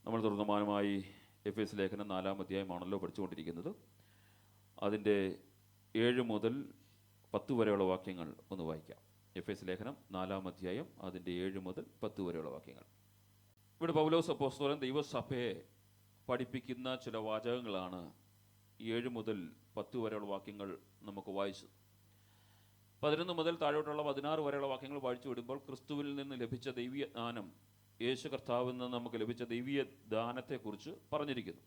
നമ്മൾ തുടർമാനമായി എഫേസ് ലേഖനം 4-ാം അധ്യായമാണല്ലോ പഠിച്ചുകൊണ്ടിരിക്കുന്നത്. അതിൻ്റെ 7 മുതൽ 10 വരെയുള്ള വാക്യങ്ങൾ ഒന്ന് വായിക്കാം. എഫേസ് ലേഖനം 4-ാം അധ്യായം അതിൻ്റെ 7 മുതൽ 10 വരെയുള്ള വാക്യങ്ങൾ. ഇവിടെ പൗലോസ് അപ്പോസ്തലൻ ദൈവസഭയെ പഠിപ്പിക്കുന്ന ചില വാചകങ്ങളാണ് 7 മുതൽ 10 വരെയുള്ള വാക്യങ്ങൾ നമുക്ക് വായിച്ചത്. 11 മുതൽ താഴോട്ടുള്ള 16 വരെയുള്ള വാക്യങ്ങൾ വായിച്ചു വിടുമ്പോൾ ക്രിസ്തുവിൽ നിന്ന് ലഭിച്ച ദൈവീയ ദാനം, യേശു കർത്താവിൽ നിന്ന് നമുക്ക് ലഭിച്ച ദൈവീയ ദാനത്തെക്കുറിച്ച് പറഞ്ഞിരിക്കുന്നു.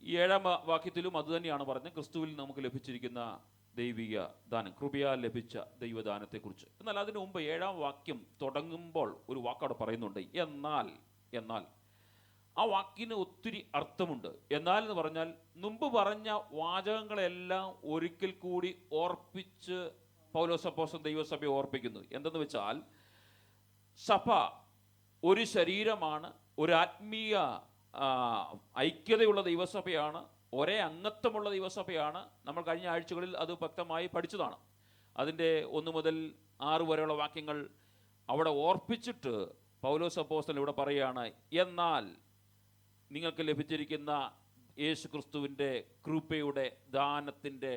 ഈ 7-ാം വാക്യത്തിലും അതുതന്നെയാണ് പറഞ്ഞത്, ക്രിസ്തുവിൽ നമുക്ക് ലഭിച്ചിരിക്കുന്ന ദൈവിക ദാനം, കൃപയാൽ ലഭിച്ച ദൈവദാനത്തെക്കുറിച്ച്. എന്നാൽ അതിനു മുമ്പ് 7-ാം വാക്യം തുടങ്ങുമ്പോൾ ഒരു വാക്കവിടെ പറയുന്നുണ്ട്, എന്നാൽ. ആ വാക്കിന് ഒത്തിരി അർത്ഥമുണ്ട്. എന്നാൽ എന്ന് പറഞ്ഞാൽ മുമ്പ് പറഞ്ഞ വാചകങ്ങളെല്ലാം ഒരിക്കൽ കൂടി ഓർപ്പിച്ച് പൗലോസ് അപ്പോസ്തലൻ ദൈവസഭയെ ഓർപ്പിക്കുന്നു. എന്തെന്ന് വെച്ചാൽ, സഭ ഒരു ശരീരമാണ്, ഒരു ആത്മീയ ഐക്യതയുള്ള ദൈവസഭയാണ്, ഒരേ അംഗത്വമുള്ള ദൈവസഭയാണ്. നമ്മൾ കഴിഞ്ഞ ആഴ്ചകളിൽ അത് വ്യക്തമായി പഠിച്ചതാണ്. അതിൻ്റെ 1 മുതൽ 6 വരെയുള്ള വാക്യങ്ങൾ അവിടെ ഓർപ്പിച്ചിട്ട് പൗലോസ് അപ്പോസ്തലൻ ഇവിടെ പറയുകയാണ്, എന്നാൽ നിങ്ങൾക്ക് ലഭിച്ചിരിക്കുന്ന യേശു ക്രിസ്തുവിൻ്റെ കൃപയുടെ ദാനത്തിൻ്റെ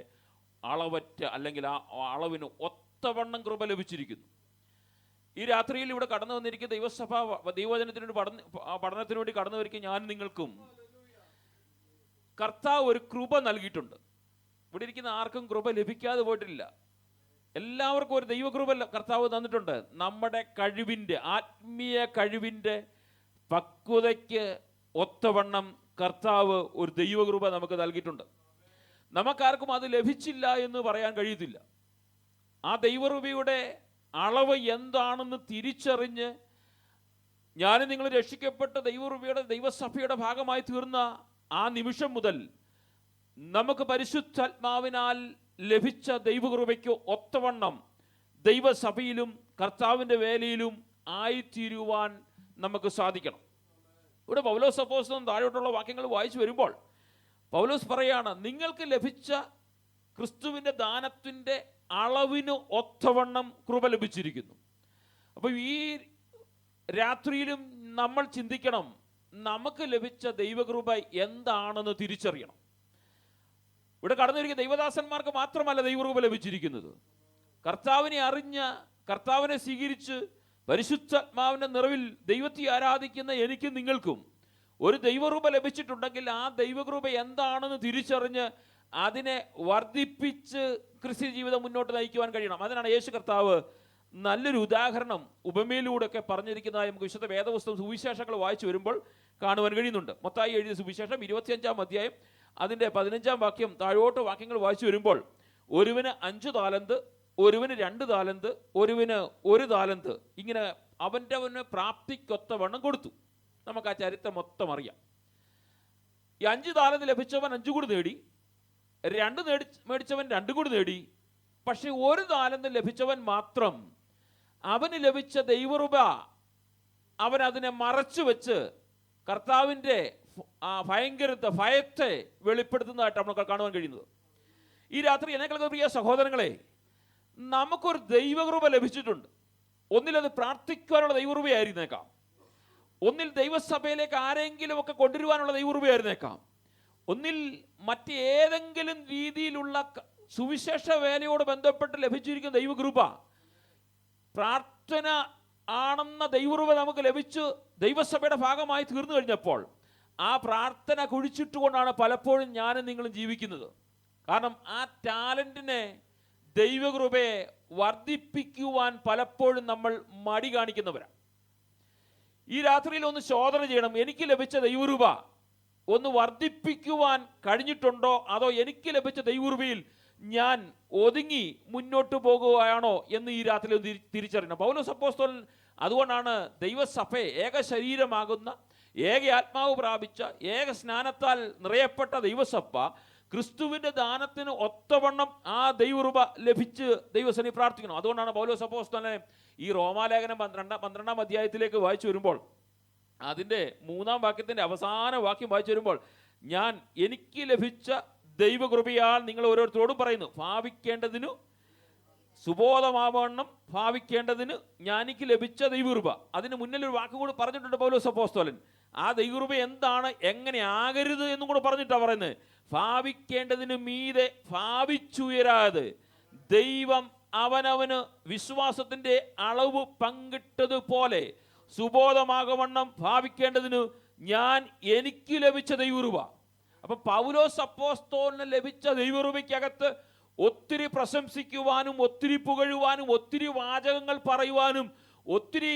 അളവറ്റ അല്ലെങ്കിൽ ആ അളവിന് ഒത്തവണ്ണം കൃപ ലഭിച്ചിരിക്കുന്നു. ഈ രാത്രിയിൽ ഇവിടെ കടന്നു വന്നിരിക്കുന്ന ദൈവസഭ ദൈവവചനത്തിനു പഠനത്തിനു വേണ്ടി കടന്നു വരിക ഞാൻ നിങ്ങൾക്കും കർത്താവ് ഒരു കൃപ നൽകിയിട്ടുണ്ട്. ഇവിടെ ഇരിക്കുന്ന ആർക്കും കൃപ ലഭിക്കാതെ പോയിട്ടില്ല. എല്ലാവർക്കും ഒരു ദൈവകൃപ കർത്താവ് തന്നിട്ടുണ്ട്. നമ്മുടെ കഴിവിൻ്റെ, ആത്മീയ കഴിവിൻ്റെ പക്വതയ്ക്ക് ഒത്തവണ്ണം കർത്താവ് ഒരു ദൈവകൃപ നമുക്ക് നൽകിയിട്ടുണ്ട്. നമുക്കാർക്കും അത് ലഭിച്ചില്ല എന്ന് പറയാൻ കഴിയത്തില്ല. ആ ദൈവകൃപയുടെ അളവ് എന്താണെന്ന് തിരിച്ചറിഞ്ഞ് ഞാനും നിങ്ങൾ രക്ഷിക്കപ്പെട്ട ദൈവകൃപയുടെ ദൈവസഭയുടെ ഭാഗമായി തീർന്ന ആ നിമിഷം മുതൽ നമുക്ക് പരിശുദ്ധാത്മാവിനാൽ ലഭിച്ച ദൈവകൃപയ്ക്ക് ഒത്തവണ്ണം ദൈവസഭയിലും കർത്താവിൻ്റെ വേലയിലും ആയിത്തീരുവാൻ നമുക്ക് സാധിക്കണം. ഇവിടെ പൗലോസ് അപ്പോസ്തലൻ താഴോട്ടുള്ള വാക്യങ്ങൾ വായിച്ചു വരുമ്പോൾ പൗലോസ് പറയാണ്, നിങ്ങൾക്ക് ലഭിച്ച ക്രിസ്തുവിൻ്റെ ദാനത്തിൻ്റെ അളവിന് ഒത്തവണ്ണം കൃപ ലഭിച്ചിരിക്കുന്നു. അപ്പോൾ ഈ രാത്രിയിലും നമ്മൾ ചിന്തിക്കണം, നമുക്ക് ലഭിച്ച ദൈവകൃപ എന്താണെന്ന് തിരിച്ചറിയണം. ഇവിടെ കടന്നിരിക്കുന്ന ദൈവദാസന്മാർക്ക് മാത്രമല്ല ദൈവകൃപ ലഭിച്ചിരിക്കുന്നത്. കർത്താവിനെ അറിഞ്ഞ, കർത്താവിനെ സ്വീകരിച്ച് പരിശുദ്ധാത്മാവിൻ്റെ നിറവിൽ ദൈവത്തെ ആരാധിക്കുന്ന എനിക്കും നിങ്ങൾക്കും ഒരു ദൈവകൃപ ലഭിച്ചിട്ടുണ്ടെങ്കിൽ ആ ദൈവകൃപ എന്താണെന്ന് തിരിച്ചറിഞ്ഞ് അതിനെ വർദ്ധിപ്പിച്ച് ക്രിസ്ത്യ ജീവിതം മുന്നോട്ട് നയിക്കുവാൻ കഴിയണം. അതിനാണ് യേശു കർത്താവ് നല്ലൊരു ഉദാഹരണം ഉപമയിലൂടെയൊക്കെ പറഞ്ഞിരിക്കുന്നതായി നമുക്ക് വിശുദ്ധ വേദപുസ്തകം സുവിശേഷങ്ങൾ വായിച്ചു വരുമ്പോൾ കാണുവാൻ കഴിയുന്നുണ്ട്. മത്തായി എഴുതിയ സുവിശേഷം 25-ാം അധ്യായം അതിൻ്റെ 15-ാം വാക്യം താഴോട്ട് വാക്യങ്ങൾ വായിച്ചു വരുമ്പോൾ, ഒരുവന് 5 താലന്ത്, ഒരുവന് 2 താലന്ത്, ഒരുവന് 1 താലന്ത്, ഇങ്ങനെ അവൻ്റെ പ്രാപ്തിക്കൊത്തവണ്ണം കൊടുത്തു. നമുക്ക് ആ ചരിത്രം മൊത്തം അറിയാം. ഈ 5 താലന്ത് ലഭിച്ചവൻ 5 കൂടി നേടി, 2 മേടിച്ചവൻ 2 കൂടി നേടി. പക്ഷെ 1 താലന്ത് ലഭിച്ചവൻ മാത്രം അവന് ലഭിച്ച ദൈവകൃപ അവൻ അതിനെ മറച്ചു വെച്ച് കർത്താവിൻ്റെ ഭയത്തെ വെളിപ്പെടുത്തുന്നതായിട്ട് നമുക്ക് കാണുവാൻ കഴിയുന്നത്. ഈ രാത്രി എന്നെക്കാൾ പ്രിയ സഹോദരങ്ങളെ, നമുക്കൊരു ദൈവകൃപ ലഭിച്ചിട്ടുണ്ട്. ഒന്നിലത് പ്രാർത്ഥിക്കുവാനുള്ള ദൈവകൃപയായിരുന്നേക്കാം, ഒന്നിൽ ദൈവസഭയിലേക്ക് ആരെങ്കിലും ഒക്കെ കൊണ്ടുവരുവാനുള്ള ദൈവകൃപയായിരുന്നേക്കാം, ഒന്നിൽ മറ്റേതെങ്കിലും രീതിയിലുള്ള സുവിശേഷ വേലയോട് ബന്ധപ്പെട്ട് ലഭിച്ചിരിക്കുന്ന ദൈവകൃപ, പ്രാർത്ഥന ആണെന്ന ദൈവകൃപ നമുക്ക് ലഭിച്ച് ദൈവസഭയുടെ ഭാഗമായി തീർന്നു കഴിഞ്ഞപ്പോൾ ആ പ്രാർത്ഥന കുഴിച്ചിട്ടുകൊണ്ടാണ് പലപ്പോഴും ഞാനും നിങ്ങളും ജീവിക്കുന്നത്. കാരണം ആ ടാലൻറ്റിനെ, ദൈവകൃപയെ വർദ്ധിപ്പിക്കുവാൻ പലപ്പോഴും നമ്മൾ മടി കാണിക്കുന്നവരാണ്. ഈ രാത്രിയിൽ ഒന്ന് ശോധന ചെയ്യണം, എനിക്ക് ലഭിച്ച ദൈവകൃപ ഒന്ന് വർദ്ധിപ്പിക്കുവാൻ കഴിഞ്ഞിട്ടുണ്ടോ, അതോ എനിക്ക് ലഭിച്ച ദൈവകൃപയിൽ ഞാൻ ഒതുങ്ങി മുന്നോട്ട് പോകുകയാണോ എന്ന് ഈ രാത്രി ഒന്ന് തിരിച്ചറിയണം. പൗലോസ് അപ്പോസ്തലൻ അതുകൊണ്ടാണ് ദൈവസഭയെ, ഏക ശരീരമാകുന്ന, ഏക ആത്മാവ് പ്രാപിച്ച, ഏക സ്നാനത്താൽ നിറയപ്പെട്ട ദൈവസഭ ക്രിസ്തുവിൻ്റെ ദാനത്തിന് ഒത്തവണ്ണം ആ ദൈവകൃപ ലഭിച്ച് ദൈവസഭയിൽ പ്രാർത്ഥിക്കണം. അതുകൊണ്ടാണ് പൗലോസ് അപ്പോസ്തലനെ ഈ റോമാലേഖനം 12-ാം അധ്യായത്തിലേക്ക് വായിച്ചു വരുമ്പോൾ അതിൻ്റെ 3-ാം വാക്യത്തിൻ്റെ അവസാന വാക്യം വായിച്ചു വരുമ്പോൾ, ഞാൻ എനിക്ക് ലഭിച്ച ദൈവകൃപയാൽ നിങ്ങൾ ഓരോരുത്തരോടും പറയുന്നു, ഭാവിക്കേണ്ടതിനു സുബോധമാവണ്ണം ഭാവിക്കേണ്ടതിന് ജ്ഞാനിക്ക് ലഭിച്ച ദൈവകൃപ. അതിന് മുന്നിൽ ഒരു വാക്കും കൂടി പറഞ്ഞിട്ടുണ്ട് പൗലോസ് അപ്പോസ്തലൻ. ആ ദൈവകൃപ എന്താണ്, എങ്ങനെ ആകരുത് എന്നും കൂടെ പറഞ്ഞിട്ടാണ് പറയുന്നത്. ഭാവിക്കേണ്ടതിന് മീതെ ഭാവിച്ചുയരാതെ ദൈവം അവനവന് വിശ്വാസത്തിൻ്റെ അളവ് പങ്കിട്ടതുപോലെ സുബോധമാകവണ്ണം ഭാവിക്കേണ്ടതിന് ഞാൻ എനിക്ക് ലഭിച്ച ദൈവകൃപ. അപ്പം പൗലോസ് അപ്പോസ്തലന് ലഭിച്ച ദൈവകൃപയ്ക്കകത്ത് ഒത്തിരി പ്രശംസിക്കുവാനും ഒത്തിരി പുകഴുവാനും ഒത്തിരി വാചകങ്ങൾ പറയുവാനും ഒത്തിരി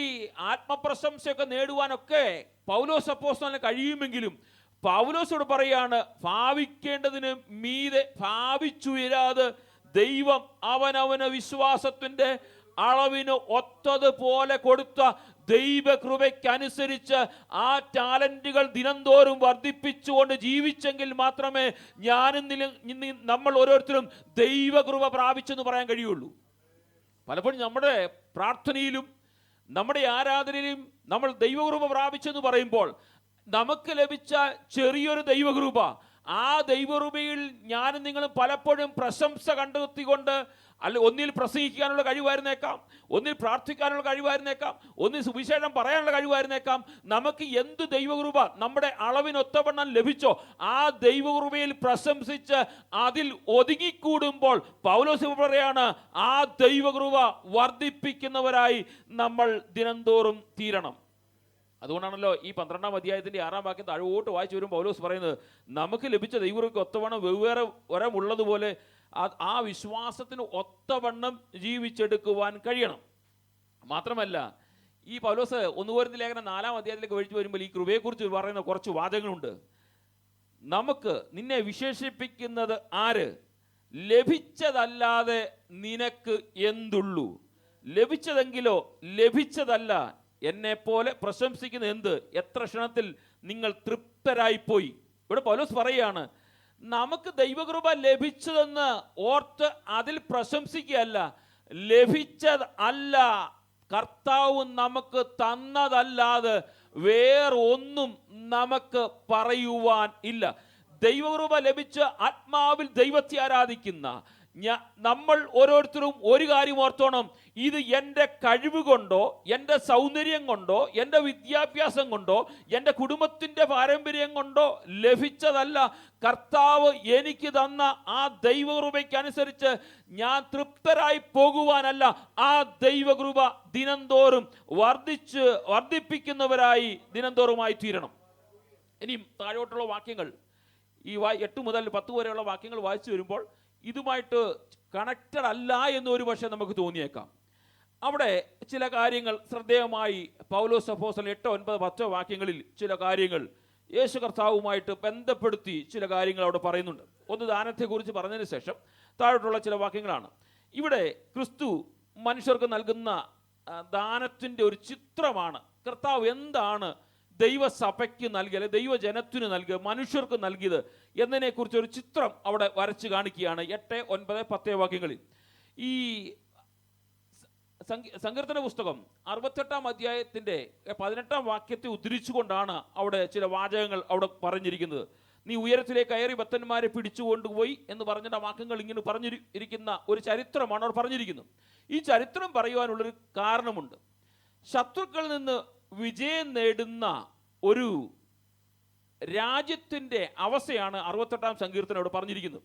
ആത്മപ്രശംസയൊക്കെ നേടുവാനൊക്കെ പൗലോസ് അപ്പോസ്തലന് കഴിയുമെങ്കിലും പൗലോസോട് പറയാണ്, ഭാവിക്കേണ്ടതിന് മീതെ ഭാവിച്ചുയരാതെ ദൈവം അവനവന് വിശ്വാസത്തിൻ്റെ അളവിന് ഒത്തതുപോലെ കൊടുത്ത ദൈവകൃപയ്ക്കനുസരിച്ച് ആ ടാലന്റുകൾ ദിനംതോറും വർദ്ധിപ്പിച്ചുകൊണ്ട് ജീവിച്ചെങ്കിൽ മാത്രമേ നമ്മൾ ഓരോരുത്തരും ദൈവകൃപ പ്രാപിച്ചെന്ന് പറയാൻ കഴിയുള്ളൂ. പലപ്പോഴും നമ്മുടെ പ്രാർത്ഥനയിലും നമ്മുടെ ആരാധനയിലും നമ്മൾ ദൈവകൃപ പ്രാപിച്ചെന്ന് പറയുമ്പോൾ നമുക്ക് ലഭിച്ച ചെറിയൊരു ദൈവകൃപ, ആ ദൈവകൃപയിൽ ഞാനും നിങ്ങളും പലപ്പോഴും പ്രശംസ കണ്ടെത്തിക്കൊണ്ട് ഒന്നിൽ പ്രസംഗിക്കാനുള്ള കഴിവായിരുന്നേക്കാം, ഒന്നിൽ പ്രാർത്ഥിക്കാനുള്ള കഴിവായിരുന്നേക്കാം, ഒന്നിൽ സുവിശേഷം പറയാനുള്ള കഴിവായിരുന്നേക്കാം. നമുക്ക് എന്ത് ദൈവകൃപ നമ്മുടെ അളവിനൊത്തവണ്ണം ലഭിച്ചോ ആ ദൈവകൃപയിൽ പ്രശംസിച്ച് അതിൽ ഒതുങ്ങിക്കൂടുമ്പോൾ പൗലോസ് പറയാണ്, ആ ദൈവകൃപ വർദ്ധിപ്പിക്കുന്നവരായി നമ്മൾ ദിനംതോറും തീരണം. അതുകൊണ്ടാണല്ലോ ഈ 12-ാം അധ്യായത്തിൻ്റെ 6-ാം വാക്യം താഴോട്ട് വായിച്ചു വരുമ്പോൾ പൗലോസ് പറയുന്നത്, നമുക്ക് ലഭിച്ച ദൈവകൃപയ്ക്ക് ഒത്തവണ്ണം വെവ്വേറെ വരമുള്ളതുപോലെ ആ വിശ്വാസത്തിന് ഒത്തവണ്ണം ജീവിച്ചെടുക്കുവാൻ കഴിയണം. മാത്രമല്ല ഈ പൗലോസ് 1 കൊരിന്ത്യർ ലേഖനം 4-ാം അധ്യായത്തിലേക്ക് ഒഴിച്ചു വരുമ്പോൾ ഈ കൃപയെക്കുറിച്ച് പറയുന്ന കുറച്ച് വാചകങ്ങളുണ്ട്. നമുക്ക് നിന്നെ വിശേഷിപ്പിക്കുന്നത് ആര്? ലഭിച്ചതല്ലാതെ നിനക്ക് എന്തുള്ളൂ? ലഭിച്ചതെങ്കിലോ ലഭിച്ചതല്ല, എന്നെപ്പോലെ പ്രശംസിക്കുന്ന എന്ത്? എത്ര ക്ഷണത്തിൽ നിങ്ങൾ തൃപ്തരായിപ്പോയി. ഇവിടെ പൗലോസ് പറയാണ്, നമുക്ക് ദൈവകൃപ ലഭിച്ചതെന്ന് ഓർത്ത് അതിൽ പ്രശംസിക്കുകയല്ല, ലഭിച്ചത് അല്ല, കർത്താവ് നമുക്ക് തന്നതല്ലാതെ വേറൊന്നും നമുക്ക് പറയുവാൻ ഇല്ല. ദൈവകൃപ ലഭിച്ച് ആത്മാവിൽ ദൈവത്തെ ആരാധിക്കുന്ന നമ്മൾ ഓരോരുത്തരും ഒരു കാര്യം ഓർത്തോണം, ഇത് എൻ്റെ കഴിവ് കൊണ്ടോ എൻ്റെ സൗന്ദര്യം കൊണ്ടോ എൻ്റെ വിദ്യാഭ്യാസം കൊണ്ടോ എൻ്റെ കുടുംബത്തിൻ്റെ പാരമ്പര്യം കൊണ്ടോ ലഭിച്ചതല്ല. കർത്താവ് എനിക്ക് തന്ന ആ ദൈവകൃപയ്ക്കനുസരിച്ച് ഞാൻ തൃപ്തരായി പോകുവാനല്ല, ആ ദൈവകൃപ ദിനംതോറും വർദ്ധിപ്പിക്കുന്നവരായി ദിനംതോറുമായി തീരണം. ഇനിയും താഴോട്ടുള്ള വാക്യങ്ങൾ ഈ 8 മുതൽ 10 വരെയുള്ള വാക്യങ്ങൾ വായിച്ചു വരുമ്പോൾ ഇതുമായിട്ട് കണക്റ്റഡ് അല്ല എന്നൊരു പക്ഷേ നമുക്ക് തോന്നിയേക്കാം. അവിടെ ചില കാര്യങ്ങൾ ശ്രദ്ധേയമായി പൗലോസ് അപ്പോസ്തലൻ 8, 9, 10 വാക്യങ്ങളിൽ ചില കാര്യങ്ങൾ യേശു കർത്താവുമായിട്ട് ബന്ധപ്പെടുത്തി ചില കാര്യങ്ങൾ അവിടെ പറയുന്നുണ്ട്. ഒന്ന് ദാനത്തെക്കുറിച്ച് പറഞ്ഞതിന് ശേഷം താഴോട്ടുള്ള ചില വാക്യങ്ങളാണ്. ഇവിടെ ക്രിസ്തു മനുഷ്യർക്ക് നൽകുന്ന ദാനത്തിൻ്റെ ഒരു ചിത്രമാണ്. കർത്താവ് എന്താണ് ദൈവസഭയ്ക്ക് നൽകിയത്, ദൈവജനത്തിന് നൽകിയത്, മനുഷ്യർക്ക് നൽകിയത് എന്നതിനെക്കുറിച്ച് ഒരു ചിത്രം അവിടെ വരച്ച് കാണിക്കുകയാണ് 8, 9, 10 വാക്യങ്ങളിൽ. ഈ സങ്കീർത്തന പുസ്തകം 68-ാം അധ്യായത്തിൻ്റെ 18-ാം വാക്യത്തെ ഉദ്ധരിച്ചുകൊണ്ടാണ് അവിടെ ചില വാചകങ്ങൾ അവിടെ പറഞ്ഞിരിക്കുന്നത്. നീ ഉയരത്തിലേക്ക് കയറി ഭക്തന്മാരെ പിടിച്ചുകൊണ്ടുപോയി എന്ന് പറഞ്ഞിട്ട് ആ വാക്യങ്ങൾ ഇങ്ങനെ പറഞ്ഞിരിക്കുന്ന ഒരു ചരിത്രമാണ് അവിടെ പറഞ്ഞിരിക്കുന്നത്. ഈ ചരിത്രം പറയുവാനുള്ളൊരു കാരണമുണ്ട്. ശത്രുക്കളിൽ നിന്ന് വിജയം നേടുന്ന ഒരു രാജ്യത്തിൻ്റെ അവസ്ഥയാണ് 68-ാം സങ്കീർത്തനം അവിടെ പറഞ്ഞിരിക്കുന്നത്.